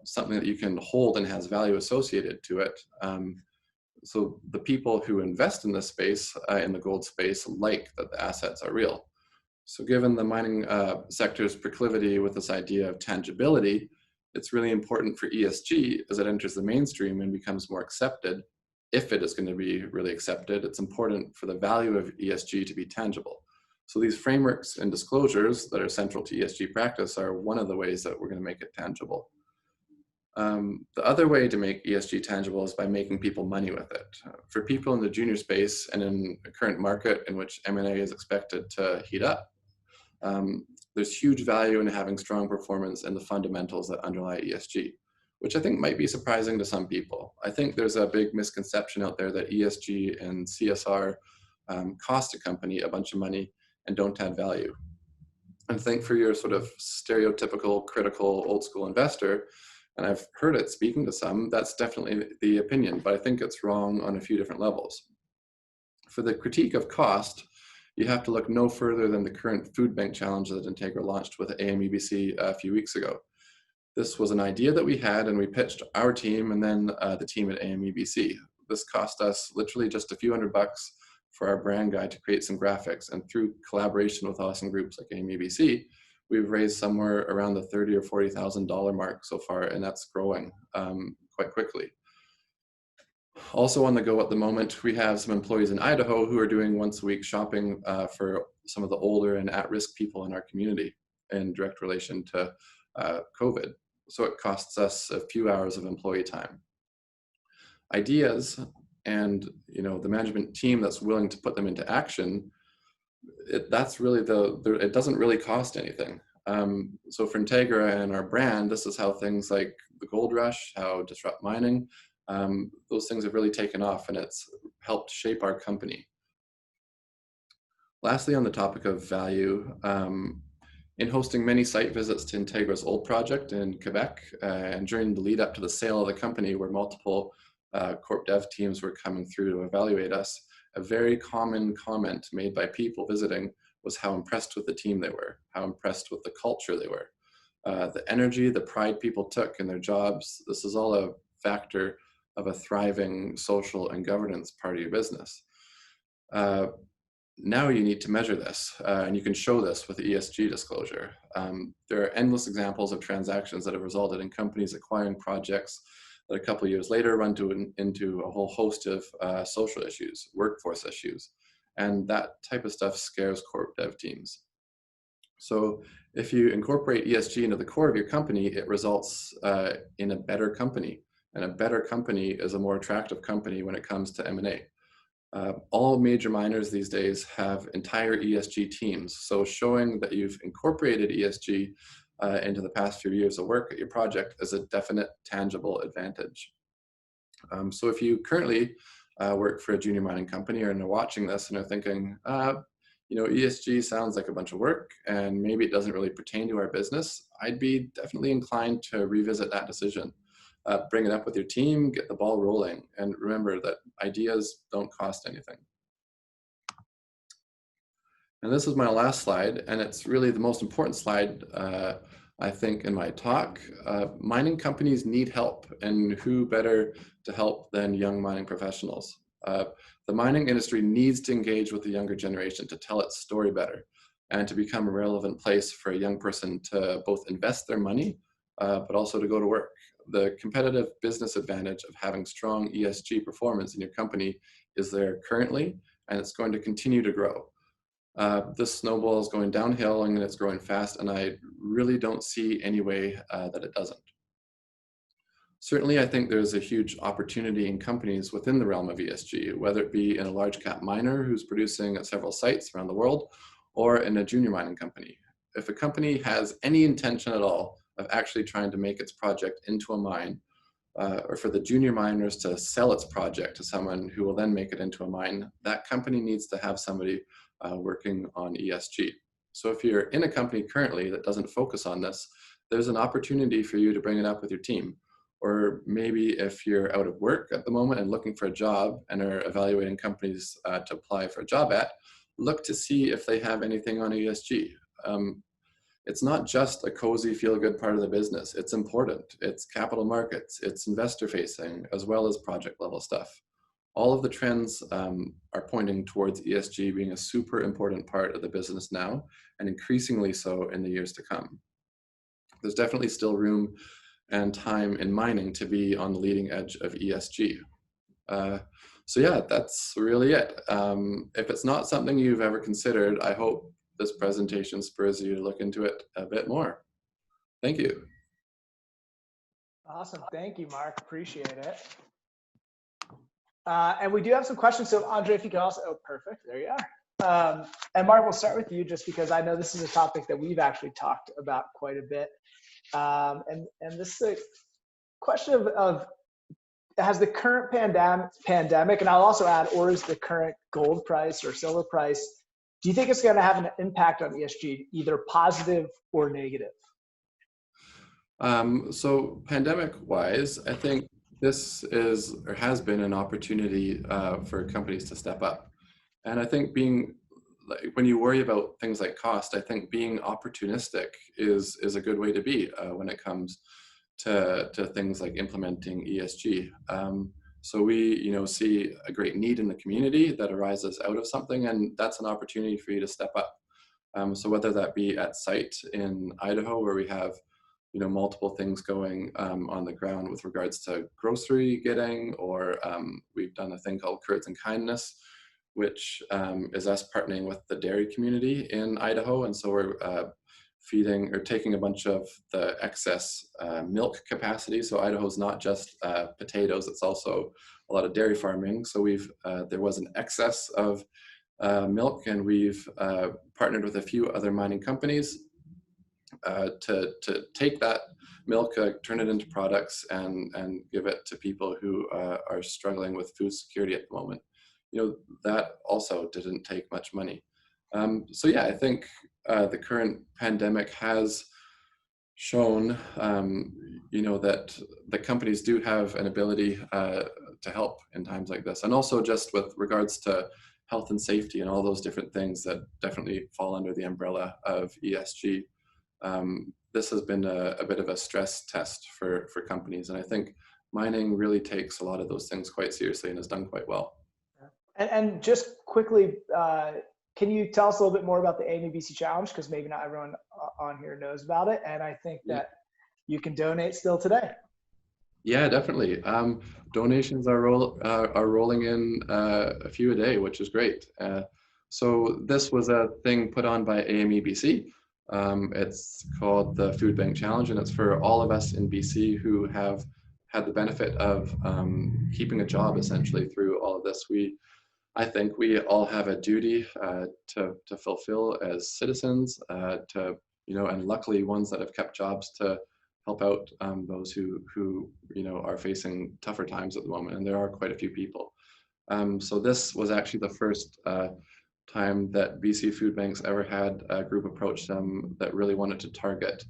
something that you can hold and has value associated to it. So the people who invest in this space, in the gold space, like that the assets are real. So given the mining sector's proclivity with this idea of tangibility, it's really important for ESG as it enters the mainstream and becomes more accepted. If it is going to be really accepted, it's important for the value of ESG to be tangible. So these frameworks and disclosures that are central to ESG practice are one of the ways that we're going to make it tangible. The other way to make ESG tangible is by making people money with it. For people in the junior space and in a current market in which M&A is expected to heat up, there's huge value in having strong performance in the fundamentals that underlie ESG, which I think might be surprising to some people. I think there's a big misconception out there that ESG and CSR cost a company a bunch of money and don't add value. And I think for your sort of stereotypical, critical, old school investor, and I've heard it speaking to some, that's definitely the opinion, but I think it's wrong on a few different levels. For the critique of cost, you have to look no further than the current food bank challenge that Integra launched with AMEBC a few weeks ago. This was an idea that we had, and we pitched our team and then the team at AMEBC. This cost us literally just a few $100 for our brand guide to create some graphics, and through collaboration with awesome groups like AMEBC, we've raised somewhere around the $30,000 or $40,000 mark so far, and that's growing quite quickly. Also on the go at the moment, we have some employees in Idaho who are doing once a week shopping for some of the older and at-risk people in our community in direct relation to COVID. So it costs us a few hours of employee time. Ideas and the management team that's willing to put them into action, that's really it doesn't really cost anything. So for Integra and our brand, this is how things like the gold rush, how disrupt mining, those things have really taken off, and it's helped shape our company. Lastly, on the topic of value, in hosting many site visits to Integra's old project in Quebec, and during the lead up to the sale of the company where multiple corp dev teams were coming through to evaluate us, a very common comment made by people visiting was how impressed with the team they were, how impressed with the culture they were. The energy, the pride people took in their jobs, this is all a factor of a thriving social and governance part of your business. Now you need to measure this, and you can show this with ESG disclosure. There are endless examples of transactions that have resulted in companies acquiring projects that a couple of years later run into a whole host of social issues, workforce issues, and that type of stuff scares corp dev teams. So if you incorporate ESG into the core of your company, it results in a better company, and a better company is a more attractive company when it comes to M&A. All major miners these days have entire ESG teams. So showing that you've incorporated ESG into the past few years of work at your project is a definite tangible advantage. So if you currently work for a junior mining company and are watching this and are thinking, you know, ESG sounds like a bunch of work and maybe it doesn't really pertain to our business, I'd be definitely inclined to revisit that decision. Bring it up with your team, get the ball rolling, and remember that ideas don't cost anything. And this is my last slide, and it's really the most important slide, I think, in my talk. Mining companies need help, and who better to help than young mining professionals? The mining industry needs to engage with the younger generation to tell its story better and to become a relevant place for a young person to both invest their money, but also to go to work. The competitive business advantage of having strong ESG performance in your company is there currently, and it's going to continue to grow. This snowball is going downhill and it's growing fast, and I really don't see any way that it doesn't. Certainly, I think there's a huge opportunity in companies within the realm of ESG, whether it be in a large cap miner who's producing at several sites around the world, or in a junior mining company. If a company has any intention at all of actually trying to make its project into a mine, or for the junior miners to sell its project to someone who will then make it into a mine, that company needs to have somebody working on ESG. So if you're in a company currently that doesn't focus on this, there's an opportunity for you to bring it up with your team. Or maybe if you're out of work at the moment and looking for a job and are evaluating companies to apply for a job at, look to see if they have anything on ESG. It's not just a cozy, feel-good part of the business. It's important. It's capital markets, it's investor-facing, as well as project-level stuff. All of the trends are pointing towards ESG being a super important part of the business now, and increasingly so in the years to come. There's definitely still room and time in mining to be on the leading edge of ESG. So yeah, that's really it. If it's not something you've ever considered, I hope this presentation spurs you to look into it a bit more. Thank you. Awesome, thank you, Mark, appreciate it. And we do have some questions, so Andree, if you could also, oh, perfect, there you are. And Mark, we'll start with you just because I know this is a topic that we've actually talked about quite a bit. And this is a question of has the current pandemic, and I'll also add, or is the current gold price or silver price, do you think it's going to have an impact on ESG, either positive or negative? So pandemic-wise, I think this is or has been an opportunity for companies to step up. And I think being, like, when you worry about things like cost, I think being opportunistic is a good way to be when it comes to things like implementing ESG. So we, see a great need in the community that arises out of something, and that's an opportunity for you to step up. So whether that be at site in Idaho, where we have, multiple things going on the ground with regards to grocery getting, or we've done a thing called Courage and Kindness, which is us partnering with the dairy community in Idaho. And so we're feeding or taking a bunch of the excess milk capacity. So Idaho's not just potatoes, it's also a lot of dairy farming. So there was an excess of milk, and we've partnered with a few other mining companies to take that milk, turn it into products, and give it to people who are struggling with food security at the moment. That also didn't take much money. So yeah, I think the current pandemic has shown, that the companies do have an ability to help in times like this. And also just with regards to health and safety and all those different things that definitely fall under the umbrella of ESG. This has been a bit of a stress test for companies. And I think mining really takes a lot of those things quite seriously and has done quite well. And just quickly, can you tell us a little bit more about the YMP BC Challenge? Because maybe not everyone on here knows about it. And I think that you can donate still today. Yeah, definitely. Donations are rolling in a few a day, which is great. So this was a thing put on by YMP BC. It's called the Food Bank Challenge, and it's for all of us in BC who have had the benefit of keeping a job essentially through all of this. I think we all have a duty to fulfill as citizens, to and luckily ones that have kept jobs to help out those who are facing tougher times at the moment, and there are quite a few people. So this was actually the first time that BC Food Banks ever had a group approach them that really wanted to target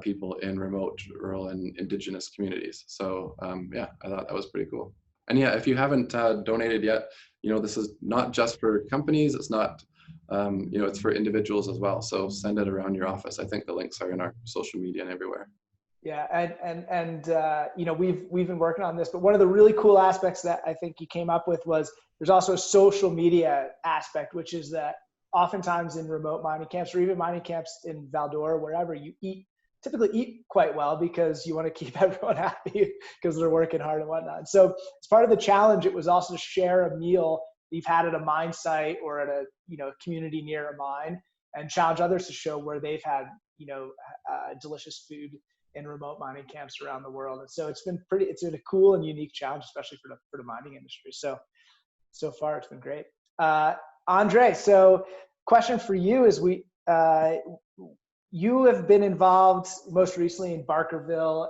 people in remote, rural, and Indigenous communities. So yeah, I thought that was pretty cool. And yeah, if you haven't donated yet, this is not just for companies. It's not, it's for individuals as well. So send it around your office. I think the links are in our social media and everywhere. Yeah, and we've been working on this, but one of the really cool aspects that I think you came up with was there's also a social media aspect, which is that oftentimes in remote mining camps or even mining camps in Val-d'Or or wherever, you typically eat quite well because you want to keep everyone happy because they're working hard and whatnot. So as part of the challenge, it was also to share a meal you've had at a mine site or at a community near a mine, and challenge others to show where they've had delicious food in remote mining camps around the world. And so it's been a cool and unique challenge, especially for the mining industry. So far it's been great. Andree, so question for you is you have been involved most recently in Barkerville,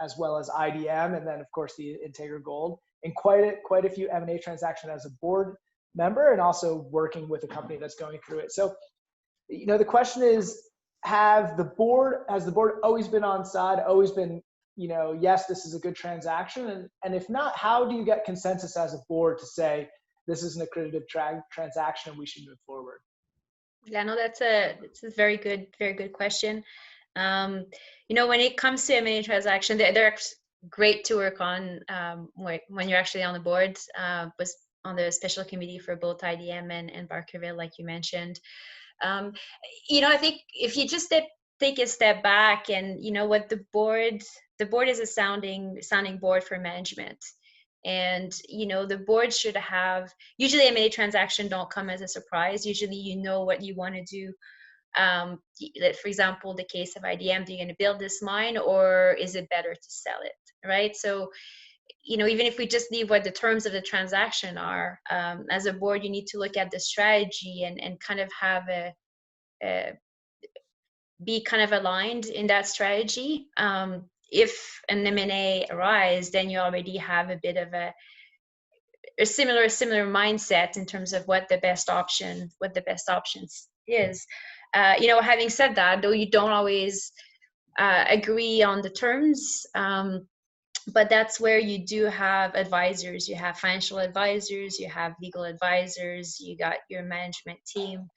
as well as IDM, and then of course the Integra Gold, in quite a few M&A transactions as a board member, and also working with a company that's going through it. So, the question is, has the board always been on side, always been, yes, this is a good transaction? And if not, how do you get consensus as a board to say, this is an accretive transaction and we should move forward? Yeah, no, that's a very good question. When it comes to M&A transaction, they're great to work on when you're actually on the board, was on the special committee for both IDM and Barkerville, like you mentioned. I think if you just take a step back and what the board is a sounding board for management, and the board should have, usually M&A transaction don't come as a surprise. Usually what you want to do. For example, the case of IDM, are you going to build this mine or is it better to sell it, right? So even if we just leave what the terms of the transaction are, as a board, you need to look at the strategy and kind of have be kind of aligned in that strategy. If an M&A arise, then you already have a bit of a similar mindset in terms of what the best options is. Having said that, though, you don't always agree on the terms. But that's where you do have advisors. You have financial advisors, you have legal advisors, you got your management team.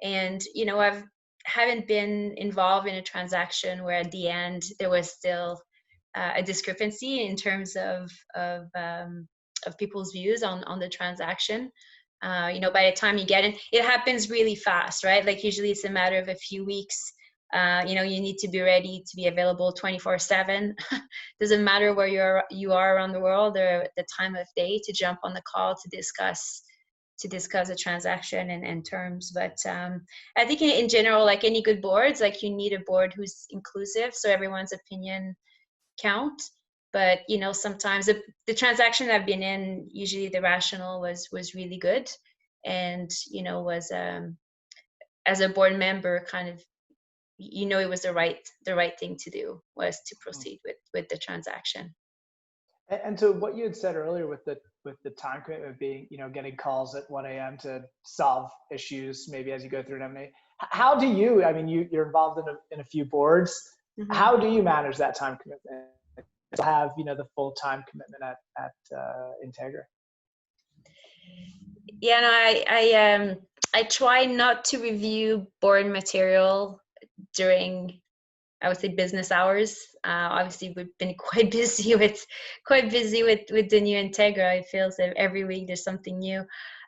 And, I haven't been involved in a transaction where at the end there was still a discrepancy in terms of people's views on the transaction. By the time you get in, it happens really fast, right? Like usually it's a matter of a few weeks. You need to be ready to be available 24/7. Doesn't matter where you are around the world or the time of day to jump on the call to discuss a transaction and terms. But I think in general, like any good boards, like you need a board who's inclusive, so everyone's opinion count. But sometimes the transaction I've been in, usually the rationale was really good, and was as a board member kind of it was the right thing to do, was to proceed with the transaction. And to what you had said earlier with the time commitment being, getting calls at 1 a.m. to solve issues, maybe as you go through an M&A, how do you, you're involved in a few boards. Mm-hmm. How do you manage that time commitment to have, the full time commitment at Integra? Yeah, no, I try not to review board material during, I would say, business hours. Obviously, we've been quite busy with the new Integra. It feels that every week there's something new.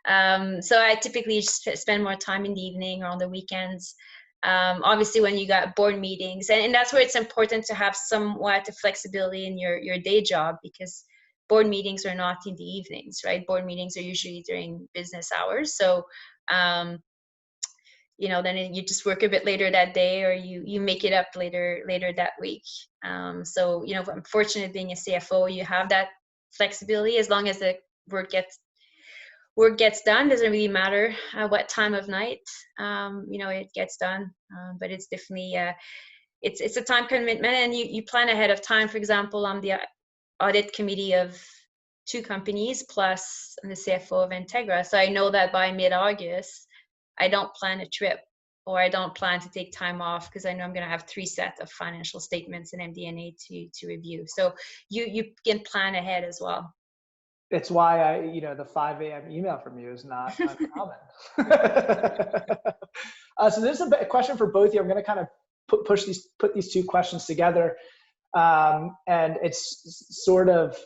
So I typically spend more time in the evening or on the weekends. Obviously, when you got board meetings, and that's where it's important to have somewhat of flexibility in your day job, because board meetings are not in the evenings, right? Board meetings are usually during business hours. So then you just work a bit later that day, or you make it up later that week. So, I'm fortunate being a CFO, you have that flexibility as long as the work work gets done. Doesn't really matter what time of night, it gets done. But it's definitely, it's a time commitment, and you plan ahead of time. For example, I'm the audit committee of 2 companies, plus I'm the CFO of Integra. So I know that by mid-August, I don't plan a trip, or I don't plan to take time off, because I know I'm going to have 3 sets of financial statements and MD&A to review. So you can plan ahead as well. It's why the 5 a.m. email from you is not uncommon. So this is a question for both of you. I'm going to kind of put these 2 questions together. And it's sort of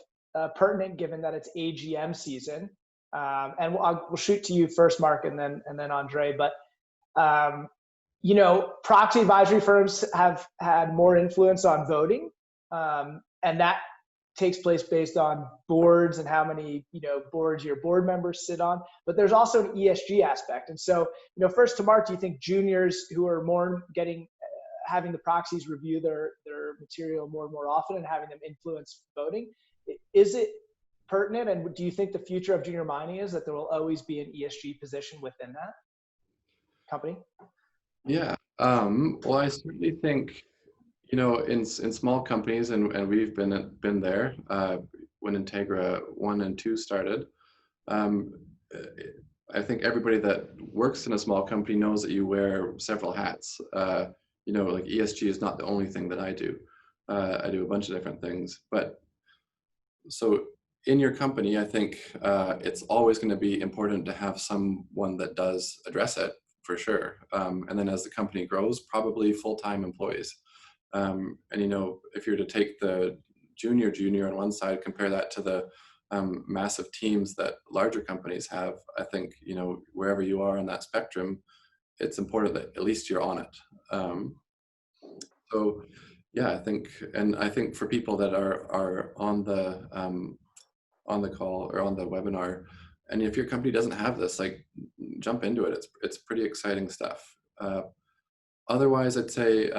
pertinent given that it's AGM season. And we'll shoot to you first, Mark, and then Andree. But proxy advisory firms have had more influence on voting, and that takes place based on boards and how many boards your board members sit on. But there's also an ESG aspect. And so, first to Mark, do you think juniors who are more having the proxies review their material more and more often and having them influence voting, is it pertinent? And do you think the future of junior mining is that there will always be an ESG position within that company? Yeah, well, I certainly think, in small companies, and we've been there when Integra 1 and 2 started. I think everybody that works in a small company knows that you wear several hats. Like ESG is not the only thing that I do. I do a bunch of different things. But so in your company, I think it's always going to be important to have someone that does address it, for sure. And then as the company grows, probably full-time employees. And if you're to take the junior on one side, compare that to the massive teams that larger companies have, I think, wherever you are on that spectrum, it's important that at least you're on it. So yeah, I think for people that are on the call or on the webinar, and if your company doesn't have this, like, jump into it. It's pretty exciting stuff. Otherwise, I'd say,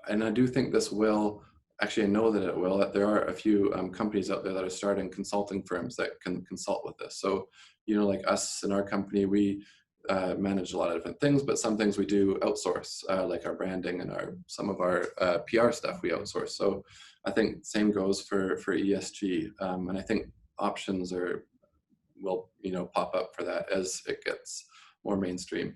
and I do think this will, actually I know that it will, that there are a few companies out there that are starting consulting firms that can consult with this. So, like us in our company, we manage a lot of different things, but some things we do outsource, like our branding and some of our PR stuff we outsource. So I think same goes for ESG, and I think options will pop up for that as it gets more mainstream.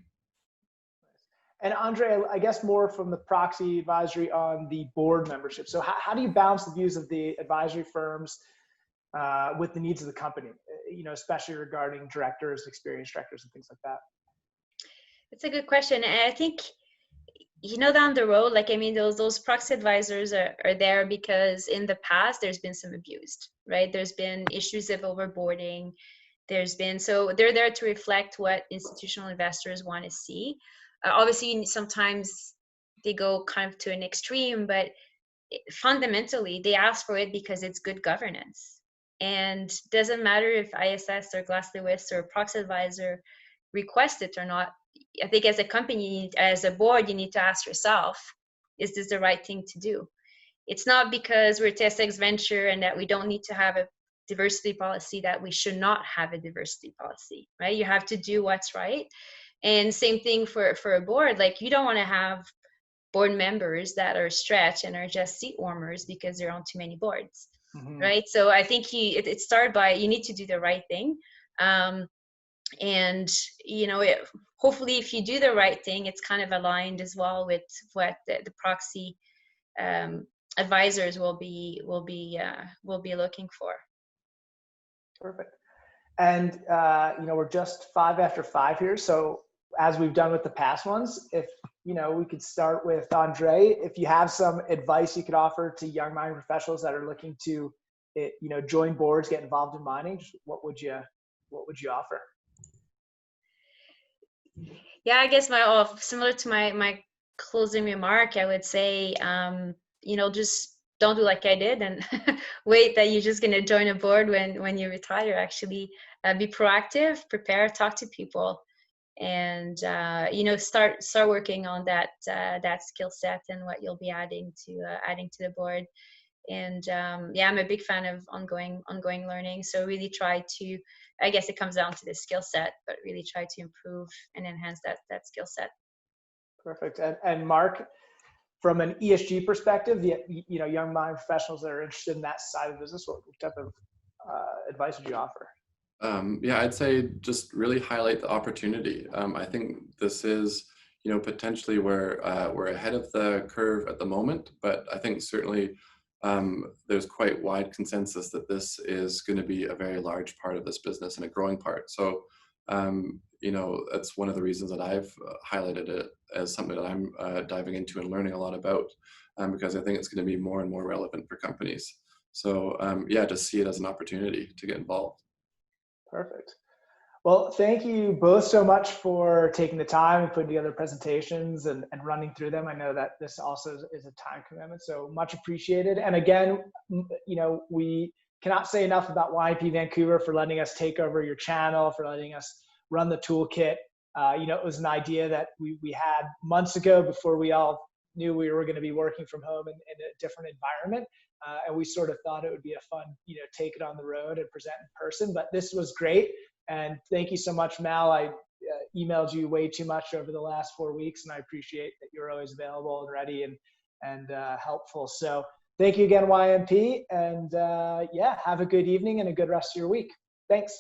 And Andree, I guess more from the proxy advisory on the board membership. So how do you balance the views of the advisory firms with the needs of the company, especially regarding directors, experienced directors, and things like that? It's a good question. And I think, down the road, those proxy advisors are there because in the past, there's been some abused, right? There's been issues of overboarding. So they're there to reflect what institutional investors want to see. Obviously, sometimes they go kind of to an extreme, but fundamentally, they ask for it because it's good governance. And it doesn't matter if ISS or Glass Lewis or proxy advisor request it or not. I think as a company, as a board, you need to ask yourself, is this the right thing to do? It's not because we're TSX Venture and that we don't need to have a diversity policy that we should not have a diversity policy, right? You have to do what's right. And same thing for a board. Like, you don't want to have board members that are stretched and are just seat warmers because they're on too many boards, right? So I think it started by, you need to do the right thing. And hopefully if you do the right thing, it's kind of aligned as well with what the proxy advisors will be looking for. Perfect. And we're just 5 after 5 here. So as we've done with the past ones, if we could start with Andree, if you have some advice you could offer to young mining professionals that are looking to join boards, get involved in mining, what would you offer? Yeah, I guess similar to my closing remark, I would say, just don't do like I did and wait that you're just going to join a board when you retire. Actually, be proactive, prepare, talk to people, and start working on that skill set and what you'll be adding to the board. And yeah, I'm a big fan of ongoing learning. So really try to, I guess it comes down to the skill set, but really try to improve and enhance that skill set. Perfect. And Mark, from an ESG perspective, young mind professionals that are interested in that side of the business, what type of advice would you offer? Yeah, I'd say just really highlight the opportunity. I think this is, potentially where we're ahead of the curve at the moment, but I think certainly there's quite wide consensus that this is going to be a very large part of this business and a growing part. So, that's one of the reasons that I've highlighted it as something that I'm diving into and learning a lot about, because I think it's going to be more and more relevant for companies. So, yeah, just see it as an opportunity to get involved. Perfect. Well, thank you both so much for taking the time and putting together presentations and running through them. I know that this also is a time commitment, so much appreciated. And again, we cannot say enough about YMP Vancouver for letting us take over your channel, for letting us run the toolkit. It was an idea that we had months ago before we all knew we were going to be working from home in a different environment. And we sort of thought it would be a fun, take it on the road and present in person, but this was great. And thank you so much, Mal. I emailed you way too much over the last 4 weeks, and I appreciate that you're always available and ready and helpful. So thank you again, YMP, and yeah, have a good evening and a good rest of your week. Thanks.